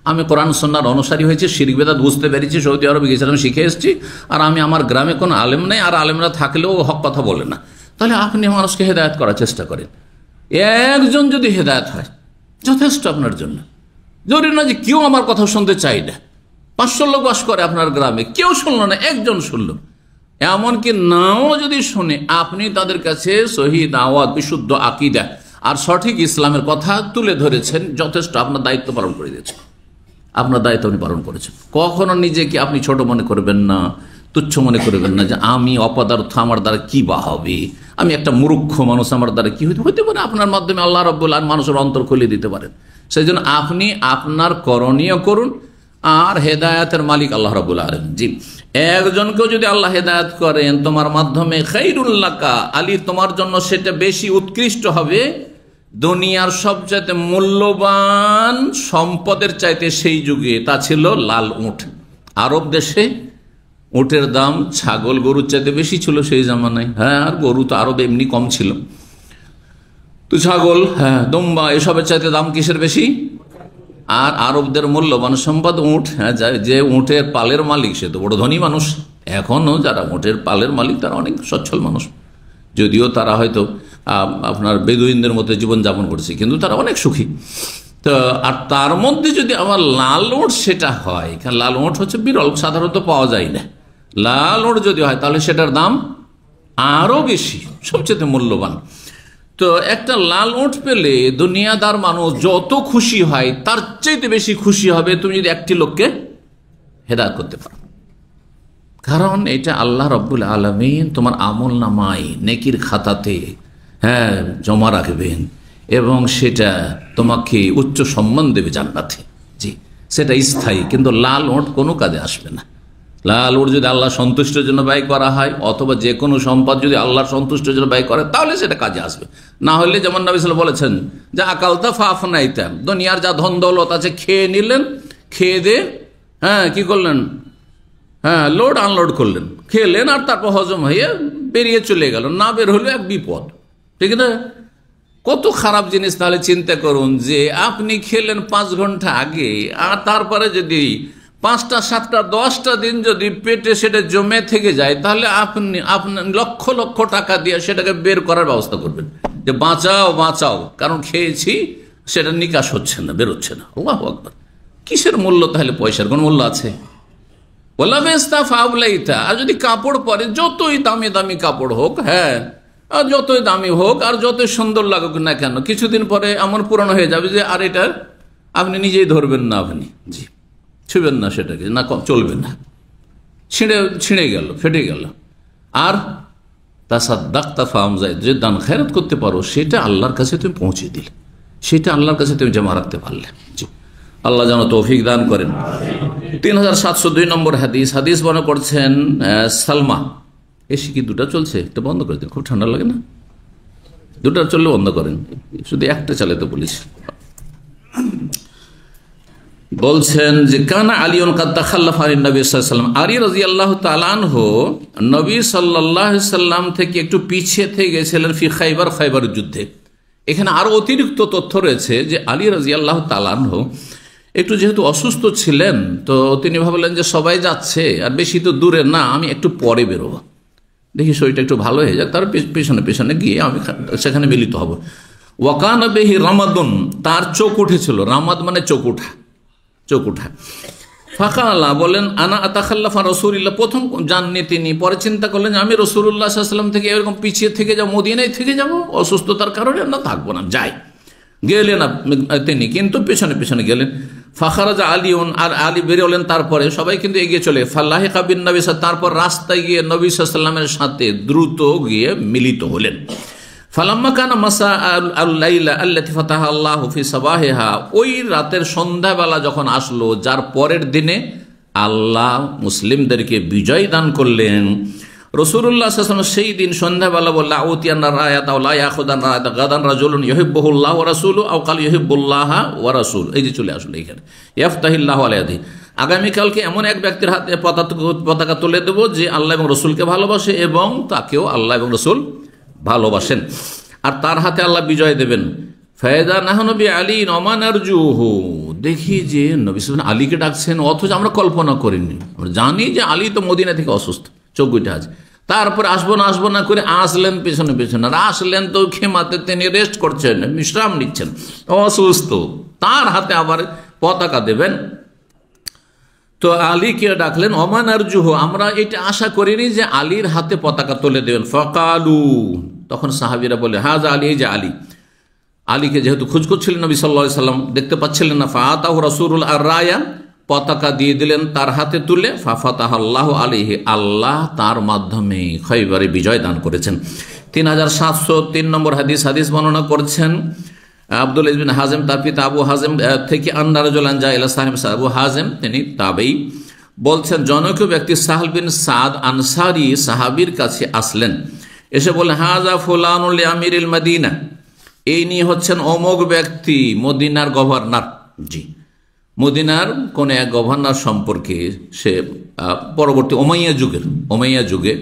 আমি কোরআন সুন্নাহর অনুসারী হয়েছি, শিরক বিদআত বুঝতে পেরেছি, সৌদি আরবে গিয়েছিলাম, শিখে এসেছি, আর আমি আমার গ্রামে কোনো আলেম নেই, আর আলেমরা থাকলেও হক কথা বলে না, তাহলে আপনি মানুষকে হেদায়েত করার চেষ্টা করেন। একজন যদি হেদায়েত হয় যথেষ্ট আপনার জন্য। জরুরি না যে কেউ আমার কথা শুনতে চাই না। 500 লোক বাস করে আপনার গ্রামে, কেউ শুনলো না, একজন শুনলো, এমনকি নাও যদি শুনে, আপনি তাদের কাছে সহি দাওয়াত, বিশুদ্ধ আকীদা আর সঠিক ইসলামের কথা তুলে ধরেছেন, যথেষ্ট। আপনার দায়িত্ব পালন করে দিয়েছেন, আপনার দায়িত্ব আপনি পালন করেছেন। কখনো নিজেকে আপনি ছোট মনে করবেন না, তুচ্ছ মনে করবেন না যে আমি অপদার্থ, আমার দ্বারা কি বা হবে, আমি একটা মূর্খ মানুষ, আমার দ্বারা কি হতে পারে। আপনার মাধ্যমে আল্লাহ রাব্বুল আলামিন মানুষের অন্তর খুলে দিতে পারেন। সেই জন্য আপনি আপনার করণীয় করুন, আর হেদায়েতের মালিক আল্লাহ রাব্বুল আলামিন। জি, একজনকেও যদি আল্লাহ হেদায়েত করেন তোমার মাধ্যমে, খাইরুল লাকা, আলী তোমার জন্য সেটা বেশি উৎকৃষ্ট হবে দুনিয়ার সবচাইতে মূল্যবান সম্পদের চাইতে। সেই যুগে তা ছিল লাল উট। আরব দেশে উটের দাম ছাগল গরুর চাইতে বেশি ছিল সেই জামানায়। হ্যাঁ, আর গরু তো আরব এমনি কম ছিল, তো ছাগল, হ্যাঁ, দুম্বা, এসবের চাইতে দাম কিসের বেশি? আর আরবদের মূল্যবান সম্পদ উট। হ্যাঁ, যে উটের পালের মালিক সে তো বড় ধনী মানুষ। এখনও যারা উটের পালের মালিক তারা অনেক সচ্ছল মানুষ, যদিও তারা হয়তো আপনার বেদুইনদের মধ্যে জীবনযাপন করছে, কিন্তু তারা অনেক সুখী। তো আর তার মধ্যে যদি আমার লাল উট সেটা হয়, কারণ লাল উট হচ্ছে বিরল, সাধারণত পাওয়া যায় না। লাল উট যদি হয় তাহলে সেটার দাম আরো বেশি, সবচেয়ে মূল্যবান। তো একটা লাল উট পেলে দুনিয়াদার মানুষ যত খুশি হয় তার চাইতে বেশি খুশি হবে তুমি যদি একটি লোককে হেদায়েত করতে পারো। কারণ এটা আল্লাহ রাব্বুল আলামিন তোমার আমল নামায়, নেকির খাতাতে, হ্যাঁ, জমা রাখবেন, এবং সেটা তোমাকে উচ্চ সম্মান দেবে জান্নাতে। জি, সেটা স্থায়ী। কিন্তু লাল উট কোনো কাজে আসবে না। লাল উট যদি আল্লাহ সন্তুষ্টের জন্য ব্যয় করা হয়, অথবা যে কোনো সম্পদ যদি আল্লাহর সন্তুষ্টের জন্য ব্যয় করে, তাহলে সেটা কাজে আসবে। না হলে যেমন নবী সাল্লাল্লাহু আলাইহি ওয়াসাল্লাম বলেছেন যে আকালতা ফাফনাইতাম, দুনিয়ার যা ধন দৌলত আছে খেয়ে নিলেন, খেয়ে দিয়ে হ্যাঁ কি করলেন, হ্যাঁ লোড আনলোড করলেন, খেলেন, আর তারপর হজম হয়ে বেরিয়ে চলে গেল। না বের হলো এক বিপদ, ঠিক না? কত খারাপ জিনিস। তাহলে চিন্তা করুন যে আপনি খেলেন 5 ঘন্টা আগে, আর তারপরে যদি 5টা 7টা 10টা দিন যদি পেটে সেটা জমে থেকে যায়, তাহলে আপনি লক্ষ লক্ষ টাকা দিয়ে সেটাকে বের করার ব্যবস্থা করবেন, যে বাঁচাও বাঁচাও, কারণ খেয়েছি সেটা নিকাশ হচ্ছে না, বেরোচ্ছে না। আল্লাহু আকবার। কিসের মূল্য তাহলে? পয়সার কোন মূল্য আছে? ওয়ালা বেস্তাফা আবলাইতা। আর যদি কাপড় পরে, যতই দামি দামি কাপড় হোক, হ্যাঁ, আর যতই দামি হোক আর যতই সুন্দর লাগুক না কেন, কিছুদিন পরে এমন পুরনো হয়ে যাবে যে আর এটা আপনি নিজেই ধরবেন না, আপনি জি ছুবেন না সেটাকে, না চলবে না, ছিঁড়ে গেল, ফেটে গেল। আর তাসাদ্দাকতা ফামজাই, যে দান খেরাত করতে পারো সেটা আল্লাহর কাছে তুমি পৌঁছে দিলে, সেটা আল্লাহর কাছে তুমি জমা রাখতে পারলে। জি, আল্লাহ যেন তৌফিক দান করেন। 3702 নম্বর হাদিস। হাদিস বর্ণনা করছেন সালমা। এসি কি দুটা চলছে? এটা বন্ধ করে দিন, খুব ঠান্ডা লাগে না? দুটা চললে বন্ধ করেন, শুধু একটা চালাতে বলেছি। বলছেন যে কানা আলিউন কাদ তাখাল্লাফা আনিন নবী সাল্লাল্লাহু আলাইহি ওয়াসাল্লাম, আলী রাদিয়াল্লাহু তাআলা আনহু নবী সাল্লাল্লাহু আলাইহি ওয়াসাল্লাম থেকে একটু পিছিয়ে থেকে গেছিলেন ফি খাইবার যুদ্ধে। এখানে আরো অতিরিক্ত তথ্য রয়েছে যে আলী রাদিয়াল্লাহু তাআলা আনহু একটু যেহেতু অসুস্থ ছিলেন, তো তিনি ভাবলেন যে সবাই যাচ্ছে আর বেশি তো দূরে না, আমি একটু পরে বেরোবো, দেখি শরীরটা একটু ভালো হয়ে যাক, তার পেছনে পেছনে গিয়ে আমি সেখানে মিলিত হব। ওয়াকানা বিহি রামাদুন, তার চোখ উঠেছিল। রামাদ মানে চোখ উঠা, চোখ উঠা। ফাকালা, বলেন আনা আতাখাল্লাফা রাসূলুল্লাহ, প্রথম জাননি তিনি, পরে চিন্তা করলেন আমি রাসূলুল্লাহ সাল্লাল্লাহু আলাইহি ওয়াসাল্লাম থেকে এরকম পিছিয়ে থেকে যাব, মদিনায় থেকে যাব অসুস্থতার কারণে, না থাকবো না, যাই। গেলেন তিনি, কিন্তু পেছনে পেছনে গেলেন। ফাখারাজা আলিউন, আর আলী বেরোলেন, তারপরে সবাই কিন্তু এগিয়ে চলে। ফাল্লাহিকা বিন নবী, তারপর রাস্তায় গিয়ে নবী সাল্লাল্লাহু আলাইহি ওয়াসাল্লামের সাথে দ্রুত গিয়ে মিলিত হলেন। ফালাম্মা কানা মাসা আল-লাইলা আল্লাতী ফাতাহা আল্লাহু ফি সাবাহিহা, ওই রাতের সন্ধ্যাবেলা যখন আসলো, যার পরের দিনে আল্লাহ মুসলিমদেরকে বিজয় দান করলেন, রাসূলুল্লাহ সাল্লাল্লাহু আলাইহি ওয়াসাল্লাম সেই দিন সন্ধ্যাবেলা বললেন আউতিয়ানা রায়াতা ওয়া লা ইয়াখুদান রায়াতা গাদান রাজুলুন ইউহিব্বুহুল্লাহ ওয়া রাসূলুহু আও ক্বাল ইউহিব্বুল্লাহ ওয়া রাসূলুহু। এই যে চলে আসলো এখানে, ইফতাহিল্লাহু আলাইহি, আগামীকালকে এমন এক ব্যক্তির হাতে পতাকা তুলে দেব যে আল্লাহ এবং রসুলকে ভালোবাসে এবং তাকেও আল্লাহ এবং রসুল ভালোবাসেন। আর তার হাতে আল্লাহ বিজয় দেবেন। ফায়দা নাহনবী আলী নমান আরজুহু, দেখি যে নবী সাল্লাল্লাহু আলাইহি ওয়াসাল্লাম আলীকে ডাকছেন, অথচ আমরা কল্পনা করিনি। আমরা জানি যে আলী তো মদিনা থেকে অসুস্থ, চোখ বুজে আছে। তারপরে আসবো না করে আসলেন পেছনে পেছনে, আর আসলেন তো খেমাতে তিনি রেস্ট করছেন, বিশ্রাম নিচ্ছেন, অসুস্থ, তার হাতে আবার পতাকা দেবেন। তো আলীকে ডাকলেন, ওমান আরজুহু, আমরা এটা আশা করিনি যে আলীর হাতে পতাকা তুলে দেবেন। ফাকালু, তখন সাহাবীরা বলে, হাজা আলী, এই যে আলী। আলীকে যেহেতু খোঁজ করছিলেন নবী সাল্লাল্লাহু আলাইহি ওয়াসাল্লাম, দেখতে পাচ্ছিলেন না, ফাআতাহু রাসূলুল আর-রায়া, পতাকা দিয়ে দিলেন তার হাতে তুলে। ফাফাতাহাল্লাহু আলাইহি, আল্লাহ তার মাধ্যমে খয়বরে বিজয় দান করেছেন। 3703 নম্বর হাদিস বর্ণনা করছেন আব্দুল ইবনে হাজেম, তার পিতা আবু হাজেম থেকে, আন্না রাজুলান জা ইলা সাহিব আবু হাজেম, তিনি তাবেঈ, বলছেন জনৈক ব্যক্তি সাহল বিন সাদ আনসারী সাহাবীর কাছে আসলেন, এসে বললেন, হাজা ফুলানুল লিআমিরিল মদিনা, এই নিয়ে হচ্ছেন অমোক ব্যক্তি, মদিনার গভর্নর। জি, মদিনার কোন এক গভর্নর সম্পর্কে, সে পরবর্তী ওমাইয়া যুগে,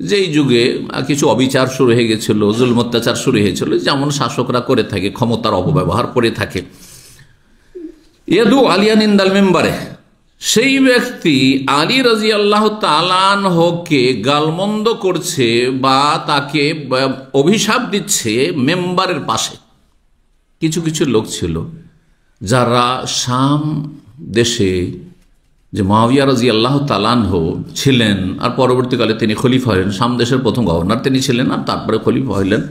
যেই যুগে কিছু অবিচার শুরু হয়ে গেছিল, জুলম অত্যাচার শুরু হয়েছিল, যেমন শাসকরা করে থাকে, ক্ষমতার অপব্যবহার করে থাকে। ইয়াদু আলিয়ান ইনদাল মেম্বারে, সেই ব্যক্তি আলী রাদিয়াল্লাহু তাআলা আনহুকে গালমন্দ করছে বা তাকে অভিশাপ দিচ্ছে মেম্বারের পাশে। কিছু কিছু লোক ছিল যারা শাম দেশে, যে মুআবিয়া রাদিয়াল্লাহু তাআলা আনহু ছিলেন, আর পরবর্তীকালে তিনি খলিফা হলেন, শাম দেশের প্রথম গভর্নর তিনি ছিলেন, আর তারপরে খলিফা হলেন।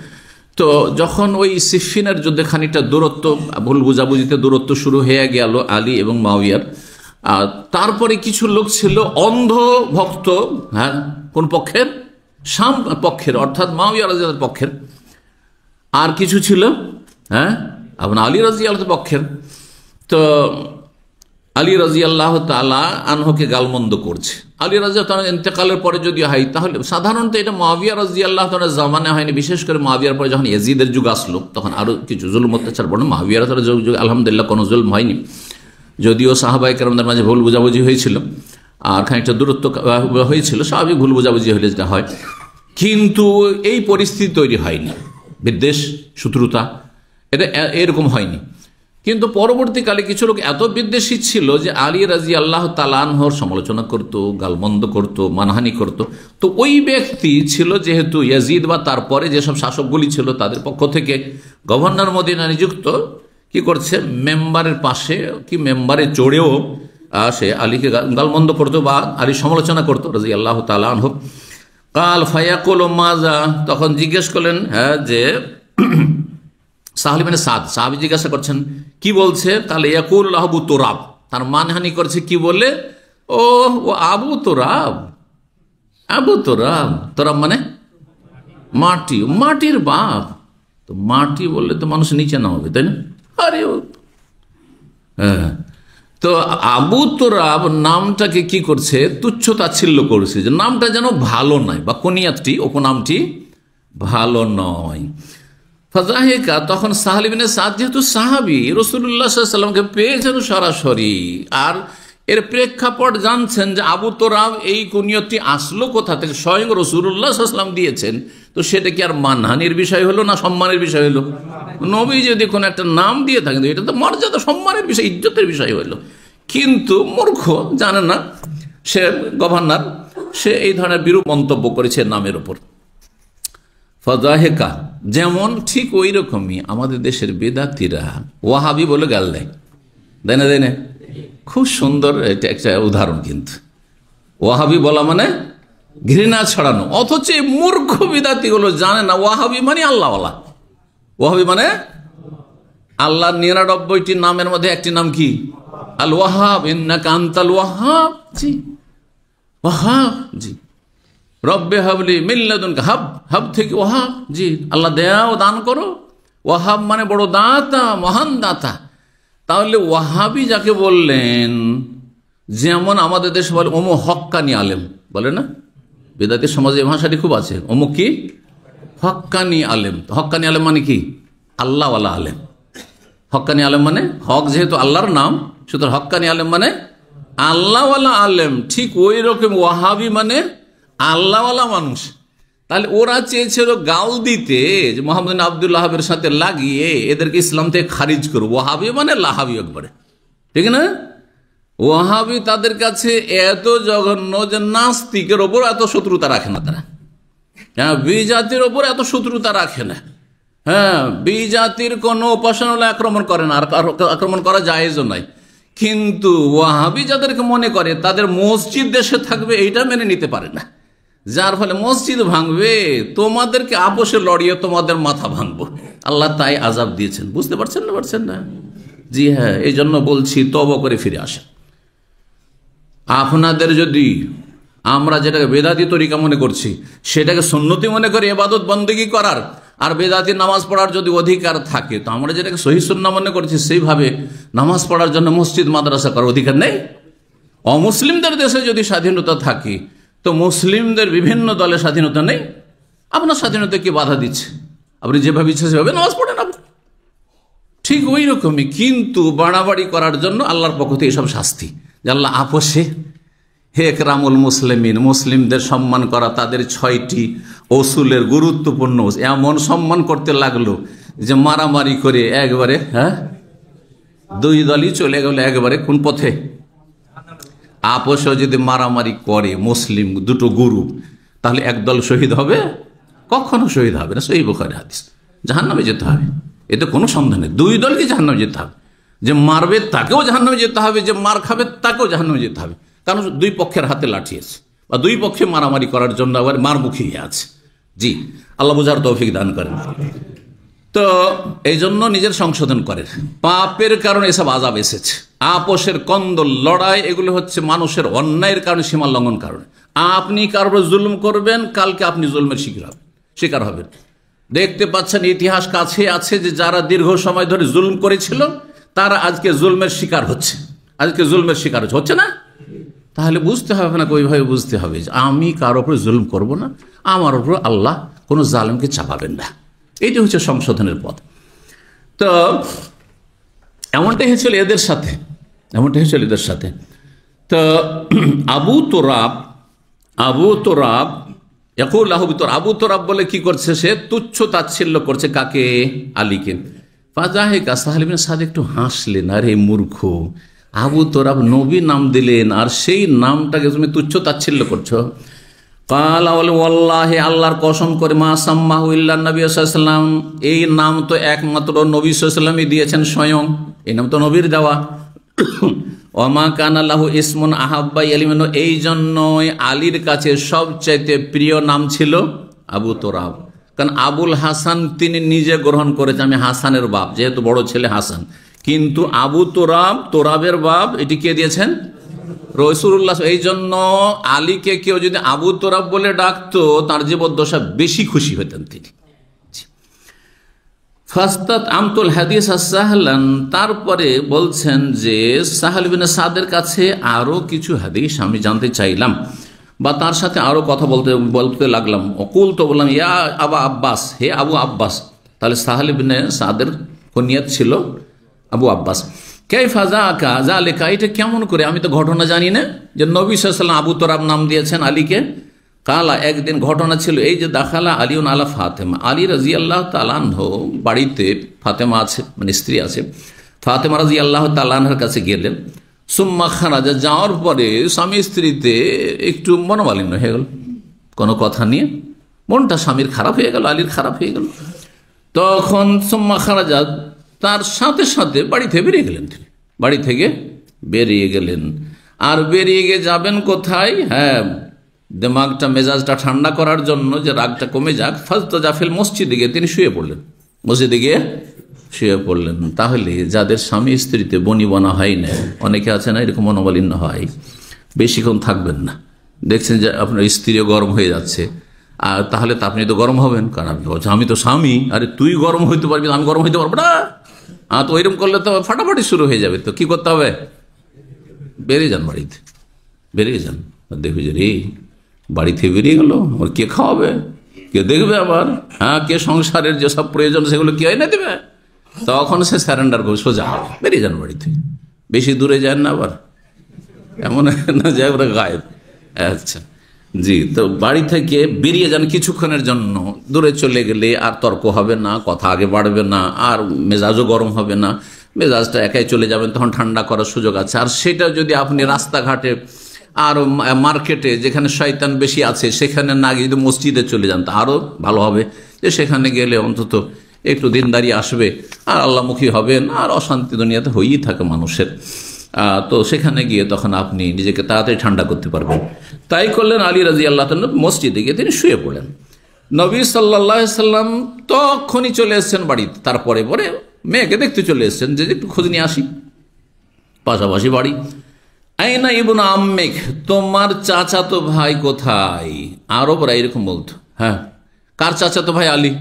তো যখন ওই সিফিনের যুদ্ধে খানিকটা দূরত্ব, ভুল বুঝাবুঝিতে দূরত্ব শুরু হয়ে গেল আলী এবং মুআবিয়ার, তারপরে কিছু লোক ছিল অন্ধ ভক্ত, হ্যাঁ, কোন পক্ষের? শাম পক্ষের, অর্থাৎ মুআবিয়া রাদিয়াল্লাহু পক্ষের। আর কিছু ছিল, হ্যাঁ, আপনার আলী রাদিয়াল্লাহু পক্ষের। তো আলী রাদিয়াল্লাহু তাআলা আনহুকে গালমন্দ করছে। আলী রাদিয়াল্লাহু তাআলা ইন্তেকালের পরে যদি হয়, তাহলে সাধারণত এটা মুআবিয়া রাদিয়াল্লাহু তাআলার জামানায় হয়নি, বিশেষ করে মুআবিয়ার পরে যখন ইয়াজিদের যুগ আসলো, তখন আরো কিছু জুলুম অত্যাচার বড়। মুআবিয়ার যুগ আলহামদুলিল্লাহ কোনো জুলম হয়নি, যদিও সাহাবায়ে কেরামদের মাঝে ভুল বুঝাবুঝি হয়েছিল আর খানিকটা দূরত্ব হয়েছিল, স্বাভাবিক ভুল বুঝাবুঝি হলে যেটা হয়, কিন্তু এই পরিস্থিতি তৈরি হয়নি, বিদ্বেষ শত্রুতা এটা এরকম হয়নি। কিন্তু পরবর্তীকালে কিছু লোক এত বিদ্বেষী ছিল যে আলী রাদিয়াল্লাহু তাআলা আনহুর সমালোচনা করত, গালমন্দ করত, মানহানি করত। তো ওই ব্যক্তি ছিল, যেহেতু ইয়াজিদ বা তারপরে যেসব শাসকগুলি ছিল তাদের পক্ষ থেকে গভর্নর মদিনা নিযুক্ত, কি করছে, মেম্বারের পাশে কি মেম্বারে চড়েও সে আলীকে গালমন্দ করতো বা আলীর সমালোচনা করতো রাদিয়াল্লাহু তাআলা আনহু। কাল ফায়াকুল মাজা, তখন জিজ্ঞেস করলেন, হ্যাঁ, যে সাহল ইবনে সাদ সাহাবী জিজ্ঞাসা করছেন, কি বলছে? তাহলে ইয়াকুল আবু তুরাব, তার মানহানি করছে, কি বলে? ও আবু তুরাব, আবু তুরাব, তুরাব মানে মাটি, মাটির বাপ। তো মাটি বললে তো মানুষ নিচে নামবে, তাই না? আরে হ্যাঁ, তো আবু তুরাব নামটাকে কি করছে, তুচ্ছ তাচ্ছিল্য করছে, যে নামটা যেন ভালো নয়, বা কুনিয়াতটি, উপনামটি ভালো নয়। ফাজাহিকা, তখন সাহল ইবনে সাদ যেহেতু সাহাবী, রাসূলুল্লাহ সাল্লাল্লাহু আলাইহি ওয়াসাল্লামকে পেয়েছেন সরাসরি, আর এর প্রেক্ষাপট জানছেন যে আবু তুরাব এই কুনিয়তটি আসলো কোথা থেকে, স্বয়ং রাসূলুল্লাহ সাল্লাল্লাহু আলাইহি ওয়াসাল্লাম দিয়েছেন। তো সেটা কি আর মানহানির বিষয় হলো না সম্মানের বিষয় হলো? নবী যদি কোনো একটা নাম দিয়ে থাকেন, এটা তো মর্যাদা, সম্মানের বিষয়, ইজ্জতের বিষয় হলো। কিন্তু মূর্খ, জানে না, সে গভর্নর, সে এই ধরনের বিরূপ মন্তব্য করেছে নামের উপর। ফাজাহেকা, যেমন ঠিক ওই রকমই আমাদের দেশের বেদাতিরা ওয়াহাবি বলে গাল দেয়, দেয় না? খুব সুন্দর, এটা একটা উদাহরণ। কিন্তু ওয়াহাবি বলা মানে ঘৃণা ছড়ানো, অথচ মূর্খ বেদাতিগুলো জানে না ওয়াহাবি মানে আল্লাহওয়ালা। ওয়াহাবি মানে আল্লাহর 99টি নামের মধ্যে একটি নাম কি? আল ওয়াহাব, ইন্নাকা আনতাল ওয়াহাব। জি, ওয়াহাব, জি। রব্বে হাবলি মিন লাদুনকা, হাব, হাব থেকে ওয়াহাব, জি, আল্লাহ দেও, দান করো। ওয়াহাব মানে বড় দাতা, মহান দাতা। তাহলে ওয়াহাবি যাকে বললেন, যেমন আমাদের দেশে বলে ওমো হক্কানি আলেম, বলে না? বেদাতি সমাজে এই ভাষাটি খুব আছে, অমুক কি হক্কানি আলেম। হক্কানি আলেম মানে কি? আল্লাহওয়ালা আলেম। হক্কানি আলেম মানে, হক যেহেতু আল্লাহর নাম, সুতরাং হক্কানি আলেম মানে আল্লাহওয়ালা আলেম। ঠিক ওই রকম ওয়াহাবি মানে আল্লাহওয়ালা মানুষ, তাহলে ওরা চেয়েছিল গাল দিতে যে মোহাম্মদ আব্দুল্লাহের সাথে লাগিয়ে এদেরকে ইসলাম থেকে খারিজ করবো। ওয়াহাবি মানে লাহাবি একবারে, ঠিক না? ওয়াহাবি তাদের কাছে এত জঘন্য যে নাস্তিকের ওপর এত শত্রুতা রাখে না তারা। হ্যাঁ, বিজাতির ওপর এত শত্রুতা রাখে না। হ্যাঁ, বিজাতির কোন উপাসনালয় আক্রমণ করে না, আর আক্রমণ করা জায়েজও নাই। কিন্তু ওয়াহাবি যাদেরকে মনে করে তাদের মসজিদ দেশে থাকবে এইটা মেনে নিতে পারে না, যার ফলে মসজিদ ভাঙবে, তোমাদেরকে আপোষে লড়িয়ে তোমাদের মাথা ভাঙবো। আল্লাহ তাই আযাব দিয়েছেন। বুঝতে পারছেন না? পারছেন না? জি হ্যাঁ, এই জন্য বলছি তওবা করে ফিরে আসেন। আপনাদের যদি আমরা যেটাকে বেদাতি তরিকা মনে করছি সেটাকে সুন্নতি মনে করি ইবাদত বন্দেগী করার, আর বেদাতি নামাজ পড়ার যদি অধিকার থাকে, তো আমরা যেটাকে সহিহ সুন্নাহ মনে করছি সেইভাবে নামাজ পড়ার জন্য মসজিদ মাদ্রাসা করার অধিকার নেই? অমুসলিমদের দেশে যদি স্বাধীনতা থাকে তো মুসলিমদের বিভিন্ন দলের স্বাধীনতা নেই? আপনার স্বাধীনতা কি বাধা দিচ্ছে? আপনি যেভাবে ইচ্ছা সেভাবে নামাজ পড়েন আপনি, ঠিক ওই রকমই। কিন্তু বাড়াবাড়ি করার জন্য আল্লাহর পক্ষ থেকে এসব শাস্তি, যে আল্লাহ আপোষে হে একরামুল মুসলিমিন, মুসলিমদের সম্মান করা, তাদের 6টি অসুলের গুরুত্বপূর্ণ এমন সম্মান করতে লাগলো যে মারামারি করে একবারে, হ্যাঁ, দুই দলই চলে গেল একবারে কোন পথে? আপোষে যদি মারামারি করে মুসলিম দুটো গ্রুপ, তাহলে একদল শহীদ হবে? কখনো শহীদ হবে না। সহিহ বুখারী হাদিস। জাহান্নামে যেতে হবে, এতে কোনো সন্দেহ নেই। দুই দলকে জাহান্নামে যেতে হবে, যে মারবে তাকেও জাহান্নামে যেতে হবে, যে মার খাবে তাকেও জাহান্নামে যেতে হবে। কারণ দুই পক্ষের হাতে লাঠি আছে, বা দুই পক্ষে মারামারি করার জন্য আবার মারমুখী আছে। জি, আল্লাহ বুঝার তৌফিক দান করেন। তো এই জন্য নিজের সংশোধন করেন। পাপের কারণে এসব আযাব এসেছে। আপোষের কন্দল, লড়াই, এগুলো হচ্ছে মানুষের অন্যায়ের কারণে, সীমা লঙ্ঘন কারণে। আপনি কারোর উপর জুলুম করবেন, কালকে আপনি জুলমের শিকার হবেন। দেখতে পাচ্ছেন ইতিহাস কাছে আছে যে যারা দীর্ঘ সময় ধরে জুলুম করেছিল তারা আজকে জুলমের শিকার হচ্ছে। হচ্ছে না? তাহলে বুঝতে হবে না, ওইভাবে বুঝতে হবে যে আমি কারোর উপর জুলুম করব না, আমার উপর আল্লাহ কোনো জালেমকে চাপাবেন না। এইটা হচ্ছে সংশোধনের পথ। তো এমনটাই হয়েছিল এদের সাথে। তো আবু তোরাব বলে কি করছে? সে তুচ্ছ তাচ্ছিল্য করছে কাকে? আলীকে। ফাজাহিকা, সাহেল ইবনে সাদ একটু হাসলেন, আরে মূর্খ, আবু তোরাব নবী নাম দিলেন আর সেই নামটাকে তুমি তুচ্ছ তাচ্ছিল্য করছো। কাল ওয়াল্লাহি, আল্লাহর কসম করে, মা সাম্মাহু ইল্লা নবী সাল্লাল্লাহু আলাইহি ওয়াসাল্লাম, এই নাম তো একমাত্র নবী সাল্লাল্লাহু আলাইহি ওয়াসাল্লামই দিয়েছেন স্বয়ং, এই নাম তো নবীর দেওয়া। ওমা কানা লাহু ইসমুন আহাব্বা ইলাইহি, এই জন্যই আলীর কাছে সবচাইতে প্রিয় নাম ছিল আবু তোরাব। কারণ আবুল হাসান তিনি নিজে গ্রহণ করেছেন, আমি হাসানের বাপ, যেহেতু বড় ছেলে হাসান। কিন্তু আবু তোরাব, তোরাবের বাপ, এটি কে দিয়েছেন? রাসূলুল্লাহ। এই জন্য আলীকে কেউ যদি আবু তোরাব বলে ডাকতো তার জীবদ্দশা বেশি খুশি হতেন তিনি। ফাস্তাত আমতুল হাদিস সাহলান, তারপরে বলছেন যে সাহল বিন সাদের কাছে আরো কিছু হাদিস আমি জানতে চাইলাম, বা তার সাথে আরো কথা বলতে লাগলাম। অকুল তো বললাম, ইয়া আবা আব্বাস, হে আবু আব্বাস। তাহলে সাহল বিন সাদের কুনিয়াত ছিল আবু আব্বাস। কাইফা যাকা যালিকা, এটা কেমন করে? আমি তো ঘটনা জানি না যে নবী সাল্লাল্লাহু আলাইহি ওয়াসাল্লাম আবু তোরাব নাম দিয়েছেন আলীকে। কালা, একদিন ঘটনা ছিল এই যে দাখালা আলিউন আলা ফাতেমা, আলী রাদিয়াল্লাহু তাআলা আনহু বাড়িতে ফাতেমা আছে, মানে স্ত্রী আছে, ফাতেমা রাদিয়াল্লাহু তাআলা আনহার কাছে গেলেন। সুম্মা খারাজা, যাওয়ার পরে স্বামী স্ত্রীতে একটু মনোমালিন্য হয়ে গেল, কোনো কথা নিয়ে মনটা স্বামীর খারাপ হয়ে গেল, আলীর খারাপ হয়ে গেল। তখন সুম্মা খারাজা, তার সাথে সাথে বাড়ি থেকে বেরিয়ে গেলেন। তিনি বাড়ি থেকে বেরিয়ে গেলেন। আর বেরিয়ে গিয়ে যাবেন কোথায়? হ্যাঁ, দিমাগটা, মেজাজটা ঠান্ডা করার জন্য, যে রাগটা কমে যাক। ফাজতা জাফিল মসজিদে গিয়ে তিনি শুয়ে পড়লেন। তাহলে যাদের স্বামী স্ত্রীতে বনিবনা হয় না, অনেকে আছে না এরকম মনোমালিন্য হয়, বেশিক্ষণ থাকবেন না। দেখছেন যে আপনার স্ত্রীও গরম হয়ে যাচ্ছে, আর তাহলে তো আপনি তো গরম হবেন, কারণ আমি তো স্বামী। আরে তুই গরম হইতে পারবি, আমি গরম হইতে পারবো না? তো ওইরকম করলে তো ফাটাফাটি শুরু হয়ে যাবে। তো কি করতে হবে? বেরিয়ে যান, বাড়িতে বেরিয়ে যান। দেখবে যে রে বাড়ি থেকে বেরিয়ে গেল, ওর কে খাওয়াবে, কে দেখবে, আবার কে সংসারের যেসব প্রয়োজন সেগুলো কে এনে দেবে? তখন সে স্যারেন্ডার করে সোজা বেরিয়ে যান বাড়ি থেকে। বেশি দূরে যান না, আবার এমন না যায় ওরা গায়েব। আচ্ছা, জি, তো বাড়ি থেকে বেরিয়ে যান কিছুক্ষণের জন্য, দূরে চলে গেলে আর তর্ক হবে না, কথা আগে বাড়বে না, আর মেজাজও গরম হবে না, মেজাজটা একাই চলে যাবেন, তখন ঠান্ডা করার সুযোগ আছে। আর সেটা যদি আপনি রাস্তাঘাটে আর মার্কেটে যেখানে শয়তান বেশি আছে সেখানে না গিয়ে যদি মসজিদে চলে যান তা আরও ভালো হবে, যে সেখানে গেলে অন্তত একটু দিনদারি আসবে আর আল্লাহমুখী হবেন, আর অশান্তি দুনিয়াতে হয়েই থাকে মানুষের। তো সেখানে গিয়ে তখন আপনি নিজেকে তাড়াতাড়ি ঠান্ডা করতে পারবেন। তাই করলেন আলী রাদিয়াল্লাহু তাআলা, মসজিদে গিয়ে তিনি শুয়ে পড়লেন। নবী সাল্লাল্লাহু আলাইহি সাল্লাম তখনই চলে এসেছেন বাড়িতে, তারপরে পরে মেয়েকে দেখতে চলে এসেছেন যে একটু খোঁজ নিয়ে আসি, পাশাপাশি বাড়ি। আইনা ইবনু আম্মিক, তোমার চাচাতো ভাই কোথায়? আরবরা এরকম বলতো। হ্যাঁ, কার চাচাতো ভাই? আলী,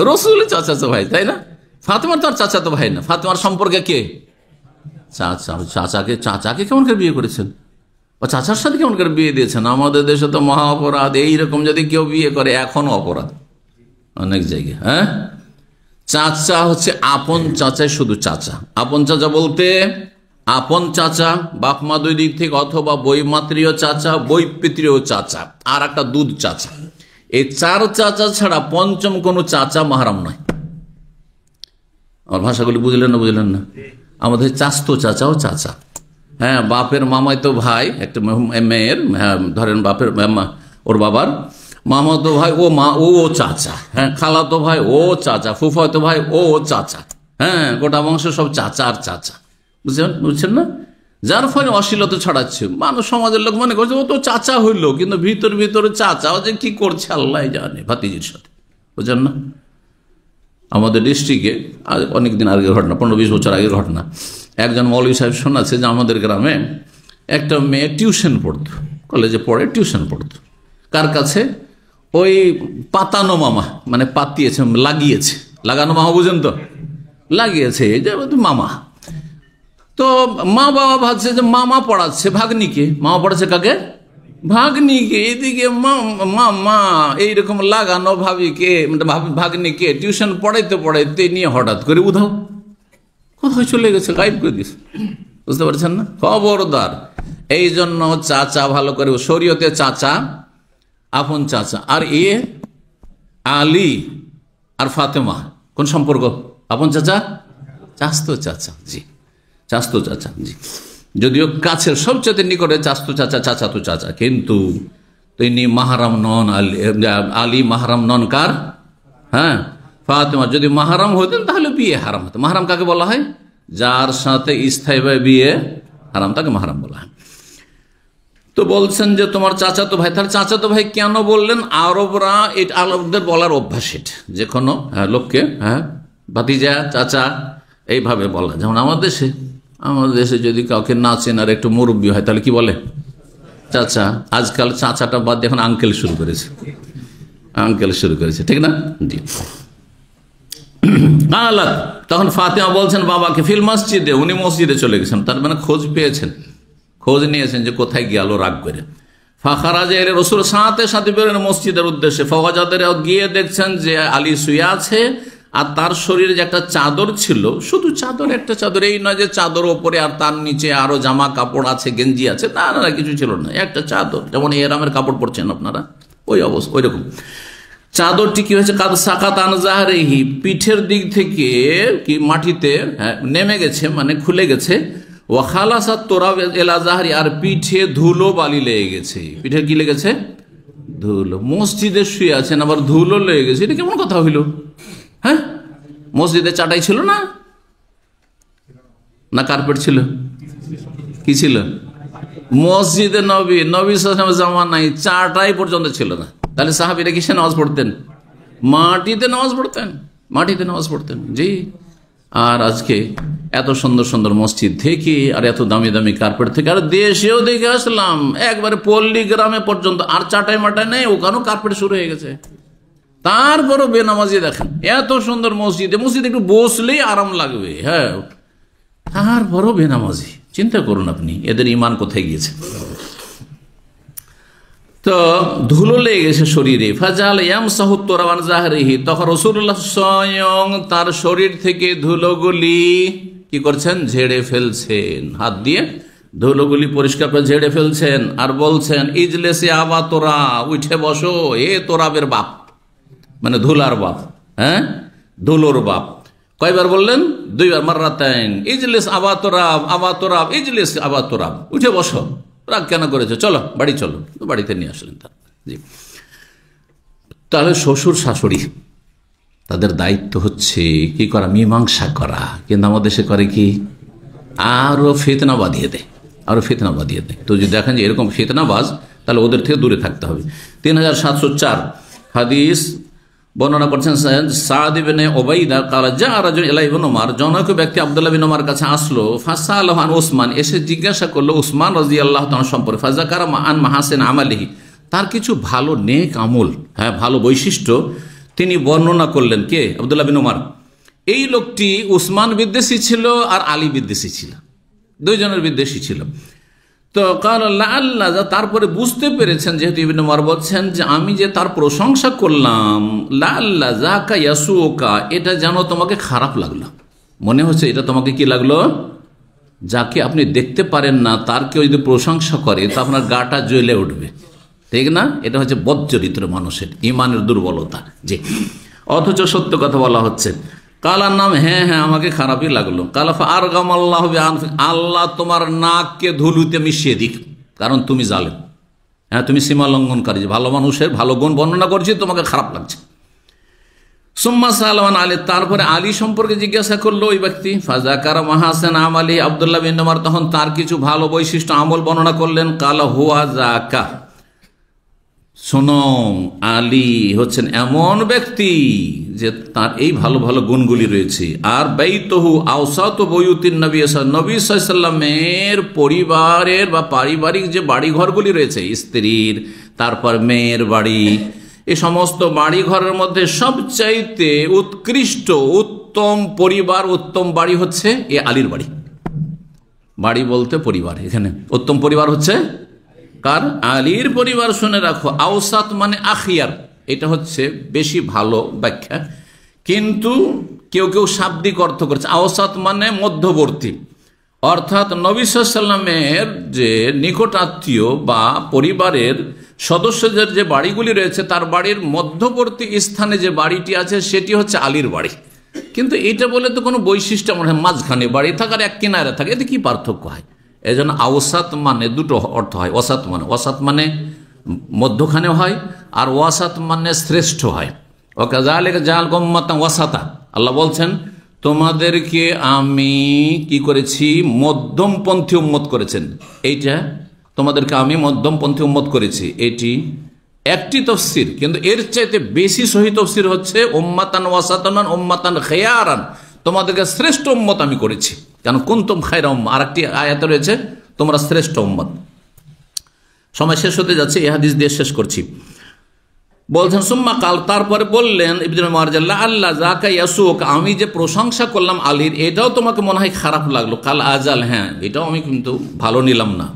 রসুলের চাচাতো ভাই, তাই না? ফাতেমার তো আর চাচাতো ভাই না, ফাতেমার সম্পর্কে কে? চাচা। চাচাকে কেমন করে বিয়ে করেছেন, ও চাচার সাথে কেমন করে বিয়ে দিয়েছেন? আমাদের দেশে তো মহা অপরাধ, এইরকম যদি কেউ বিয়ে করে এখনো অপরাধ অনেক জায়গায়। হ্যাঁ, চাচা হচ্ছে আপন চাচাই, শুধু চাচা। আপন চাচা বলতে আপন চাচা বাপ মা দুই দিক থেকে, অথবা বৈমাত্রীয় চাচা, বৈপিত্রীয় চাচা, আর একটা দুধ চাচা। এই চার চাচা ছাড়া পঞ্চম কোনো চাচা মাহারাম নয়। আমার ভাষাগুলি বুঝলেন না? আমাদের চাচতো চাচাও চাচা। হ্যাঁ, বাপের মামাই তো ভাই, একটা মেয়ের, ধরেন বাপের ওর বাবার মামাতো ভাই, ও মা, ও চাচা। হ্যাঁ, খালাতো ভাই ও চাচা, ফুফাতো ভাই ও চাচা। হ্যাঁ, গোটা বংশ সব চাচা আর চাচা, বুঝছেন না? যার ফলে অশ্লীলতা ছড়াচ্ছে, মানুষ, সমাজের লোক মনে করছে ও তো চাচা হইল, কিন্তু ভিতরে চাচা ও যে কি করছে আল্লাহ জানে, ভাতিজির সাথে, বুঝছেন না? আমাদের ডিস্ট্রিক্টে অনেকদিন আগের ঘটনা, 15-20 বছর আগের ঘটনা, একজন মৌলভী সাহেব শোনাচ্ছে যে আমাদের গ্রামে একটা মেয়ে টিউশন পড়তো, কলেজে পড়ে টিউশন পড়তো। কার কাছে? ওই পাতানো মামা, মানে পাতিয়েছে, লাগিয়েছে, লাগানো মামা, বুঝেন তো? লাগিয়েছে, এই যে মামা। তো মা বাবা ভাবছে যে মামা পড়াচ্ছে ভাগ্নিকে। মামা পড়াচ্ছে কাকে? ভাগ্নিকে। এইদিকে মা এইরকম লাগানো ভাবিকে, ভাগ্নিকে টিউশন পড়াইতে নিয়ে হঠাৎ করে উধাও, কোথায় চলে গেছে, গায়েব করে দিয়েছে। বুঝতে পারছেন না? খবরদার। এই জন্য চাচা ভালো করে, শরীয়তে চাচা আপন চাচা। আর এ আলী আর ফাতেমা কোন সম্পর্ক? আপন চাচা, চাচতো চাচা। জি, চাচতো চাচা। জি, যদিও কাছের সবচেয়ে নিকটে চাচতো চাচা, চাচাতো চাচা, কিন্তু তিনি মাহারাম নন। আলী মাহারাম নন কার? হ্যাঁ, ফাতেমা। যদি মাহারাম হতেন তাহলে বিয়ে হারাম হতো। মাহারাম কাকে বলা হয়? যার সাথে স্থায়ীভাবে বিয়ে হারাম, তাকে মাহারাম বলা হয়। তো বলছেন যে তোমার চাচাতো ভাই। তাহলে চাচাতো ভাই কেন বললেন? আরবরা, এটা আরবদের বলার অভ্যাস, এটা যে কোনো লোককে ভাতিজা, চাচা এইভাবে বলা। যেমন আমাদের দেশে যদি কাউকে না চেনার একটু মুরব্বী হয় তাহলে কি বলে? চাচা। আজকাল চাচাটা বাদ দিয়ে এখন আঙ্কেল শুরু করেছে, ঠিক না? জি। তখন ফাতেমা বলছেন বাবাকে, ফিল মসজিদে, উনি মসজিদে চলে গেছেন, তার মানে খোঁজ পেয়েছেন, খোঁজ নিয়েছেন যে কোথায় গেল রাগ করে। ফাখারাজে এলে রসুল সাথে বেরোলেন মসজিদের উদ্দেশ্যে। ফওয়াজাদের গিয়ে দেখছেন যে আলী শুয়ে আছে, আর তার শরীরে যে একটা চাদর ছিল, শুধু চাদর, একটা চাদর, এই নয় যে চাদর ওপরে আর তার নিচে আরো জামা কাপড় আছে, গেঞ্জি আছে, তা না, কিছু ছিল না, একটা চাদর, যেমন এরামের কাপড় পরছেন আপনারা, ওই অবস্থা, ওই রকম চাদরটি কি হয়েছে? কাদ সাকাত আন জাহরিহি, পিঠের দিক থেকে কি মাটিতে নেমে গেছে, মানে খুলে গেছে। ওয়া খালাসাত তুরাব ইলা জাহরি, আর পিঠে ধুলো বালি লেগে গেছে। পিঠে কি লেগেছে? ধুলো। মসজিদে শুয়ে আছেন, আবার ধুলো লেগে গেছে, এটা কেমন কথা হইল? হ্যাঁ, মসজিদে চাটাই ছিল না, না কার্পেট ছিল? কি ছিল? মসজিদে নবী জামানায় চাটাই পর্যন্ত ছিল না। তাহলে সাহাবীরা কিসে নামাজ পড়তেন? মাটিতে নামাজ পড়তেন। জি। আর আজকে এত সুন্দর সুন্দর মসজিদ থেকে, আর এত দামি দামি কার্পেট থেকে, আর দেশেও দেখে আসলাম একবারে পল্লী গ্রামে পর্যন্ত আর চাটাই মাটাই নেই, ওখানেও কার্পেট শুরু হয়ে গেছে। তারপরও বেনামাজি দেখেন, এত সুন্দর মসজিদে একটু বসলেই আরাম লাগবে, হ্যাঁ, তারপরও বেনামাজি। চিন্তা করুন আপনি, এদের ইমান কোথায় গিয়েছে? তো ধুলো লেগে গেছে শরীরে। ফাজাল ইয়ামসাহু তুরাব আন জাহরিহি, তখন রাসূলুল্লাহ স্বয়ং তার শরীর থেকে ধুলোগুলি কি করছেন? ঝেড়ে ফেলছেন হাত দিয়ে, ধুলোগুলি পরিষ্কার করে ঝেড়ে ফেলছেন আর বলছেন ইজলেসে আবা তোরা, উঠে বসো এ তোরাবের বাপ, মানে ধুলার বাপ, হ্যাঁ ধুলোর বাপ। কয়বার বললেন? দুইবার, মাররাতাইন। ইজলিস আবা তোরাব, আবা তোরাব, ইজলিস আবা তোরাব, উঠে বসো, রাগ কেন করেছো, চলো বাড়ি চলো। বাড়িতে নিয়ে আসলেন তার। জি, তাহলে শ্বশুর শাশুড়ি তাদের দায়িত্ব হচ্ছে কি করা? মীমাংসা করা। কিন্তু আমাদের দেশে করে কি? আরো ফিতনা বাঁধিয়ে দেয়, আরো ফিতনা বাঁধিয়ে দেয়। তো যদি দেখেন যে এরকম ফিতনাবাজ, তাহলে ওদের থেকে দূরে থাকতে হবে। 3704 হাদিস বর্ণনা করছেন সাদ ইবনে উবাইদা ক্বালা জা রাজুল ইলা ইবনে উমর, জনৈক ব্যক্তি আব্দুল্লাহ বিন উমর কাছে আসলো। ফাসালাহু আন উসমান, এসে জিজ্ঞাসা করলো উসমান রাদিয়াল্লাহু তাআলা সম্পর্কে। ফাযাকারা আন মাহাসিন আমালিহি, তার কিছু ভালো নেক আমল, হ্যাঁ ভালো বৈশিষ্ট্য তিনি বর্ণনা করলেন। কে? আব্দুল্লাহ বিন উমর। এই লোকটি উসমান বিদ্বেষী ছিল আর আলী বিদ্বেষী ছিল, দুইজনের বিদ্বেষী ছিল। তো আল্লাহ তারপরে বুঝতে পেরেছেন, যেহেতু ইবনে উমর বলছেন যে আমি যে তার প্রশংসা করলাম, লাল্লা জাকা ইয়াসুকা, এটা যেন তোমাকে খারাপ লাগলো, মনে হচ্ছে এটা তোমাকে কি লাগলো? যাকে আপনি দেখতে পারেন না তার কেউ যদি প্রশংসা করে তো আপনার গাটা জ্বলে উঠবে, ঠিক না? এটা হচ্ছে বদচরিত্র মানুষের, ইমানের দুর্বলতা। যে অথচ সত্য কথা বলা হচ্ছে। কালার নাম, হ্যাঁ হ্যাঁ আমাকে খারাপই লাগলো। কালাফা আর গাম আল্লাহ, আল্লাহ তোমার নাককে ধুলুতে মিশিয়ে দিক, কারণ তুমি জালেম, হ্যাঁ তুমি সীমা লঙ্ঘনকারী। ভালো মানুষের ভালো গুণ বর্ণনা করছি, তোমাকে খারাপ লাগছে। সুম্মা সালমান আলী, তারপরে আলী সম্পর্কে জিজ্ঞাসা করলো ওই ব্যক্তি। ফাযাকারা মাহাসিন আমালি, আব্দুল্লাহ বিন উমর তখন তার কিছু ভালো বৈশিষ্ট্য আমল বর্ণনা করলেন। কালা হুয়া যাকা, শোনো আলী হচ্ছেন এমন ব্যক্তি যে তার এই ভালো ভালো গুণগুলি রয়েছে। আর বাইতুহু আওসাত বুয়ুতিন নবী, নবী সাল্লাল্লাহু আলাইহি ওয়াসাল্লামের পরিবারের বা পারিবারিক যে বাড়ি ঘরগুলি রয়েছে, স্ত্রীর, তারপর মেয়ের বাড়ি, এই সমস্ত বাড়ি ঘরের মধ্যে সবচাইতে উৎকৃষ্ট উত্তম পরিবার, উত্তম বাড়ি হচ্ছে এ আলীর বাড়ি। বাড়ি বলতে পরিবার, এখানে উত্তম পরিবার হচ্ছে কার? আলীর পরিবার। শুনে রাখো, আওসাত মানে আখিয়ার, এটা হচ্ছে বেশি ভালো ব্যাখ্যা, কিন্তু কেউ কেউ শাব্দিক অর্থ করছে। আওসাত মানে মধ্যবর্তী, অর্থাৎ নবী সাল্লাল্লাহু আলাইহি ওয়াসাল্লামের যে নিকট আত্মীয় বা পরিবারের সদস্যদের যে বাড়িগুলি রয়েছে, তার বাড়ির মধ্যবর্তী স্থানে যে বাড়িটি আছে সেটি হচ্ছে আলীর বাড়ি। কিন্তু এটা বলে তো কোনো বৈশিষ্ট্য মনে হয়, মাঝখানে বাড়ি থাকার এক কিনারে থাকে, এতে কি পার্থক্য হয়? এই জন্য আওসাত মানে দুটো অর্থ হয়। ওয়াসাত মানে মধ্যখানে হয়, আর ওয়াসাত মানে শ্রেষ্ঠ হয়। ওয়াকাযালিকা জাআলকুম উম্মাতান ওয়াসাতা, আল্লাহ বলছেন তোমাদেরকে আমি কি করেছি? মধ্যমপন্থী উম্মত করেছেন। এইটা তোমাদেরকে আমি মধ্যমপন্থী উম্মত করেছি, এটি একটি তফসির, কিন্তু এর চাইতে বেশি সহি তফসির হচ্ছে উম্মাতান ওয়াসাতান উম্মাতান খেয়ারান, তোমাদেরকে শ্রেষ্ঠ উম্মত আমি করেছি। কেন? কুনতুম খায়রা উম্মাহ, আর একটি আয়াতে রয়েছে তোমরা শ্রেষ্ঠ উম্মত। সময় শেষ হতে যাচ্ছে, এই হাদিস দিয়ে শেষ করছি। বলছেন সুম্মা কাল, তারপরে বললেন ইবনে উমর, আল্লাহ জাকা ইয়াসুক, আমি যে প্রশংসা করলাম আলীর, এটাও তোমাকে মনে হয় খারাপ লাগলো? কাল আজাল, হ্যাঁ এটাও আমি কিন্তু ভালো নিলাম না।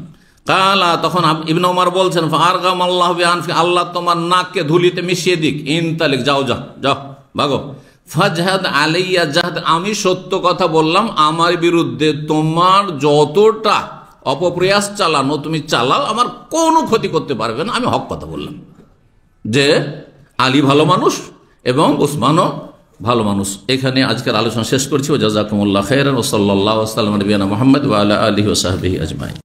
কালা, তখন ইবনে উমর বলছেন ফারগাম আল্লাহ বিআনফি, আল্লাহ তোমার নাককে ধুলিতে মিশিয়ে দিক। ইনতালিক, যাও যাও যাও ভাগো। ফাজহাদ আলাইয়া জাহাদ, আমি সত্য কথা বললাম, আমার বিরুদ্ধে তোমার যতটা অপপ্রয়াস চালানো তুমি চালাও, আমার কোনো ক্ষতি করতে পারবে না। আমি হক কথা বললাম যে আলী ভালো মানুষ এবং উসমানও ভালো মানুষ। এখানে আজকের আলোচনা শেষ করছি। ওয়া জাযাকুমুল্লাহু খাইরান ওয়া সাল্লাল্লাহু আলা নবিয়িনা মুহাম্মদ ওয়া আলা আলিহি ওয়া সাহবিহি আজমাইন।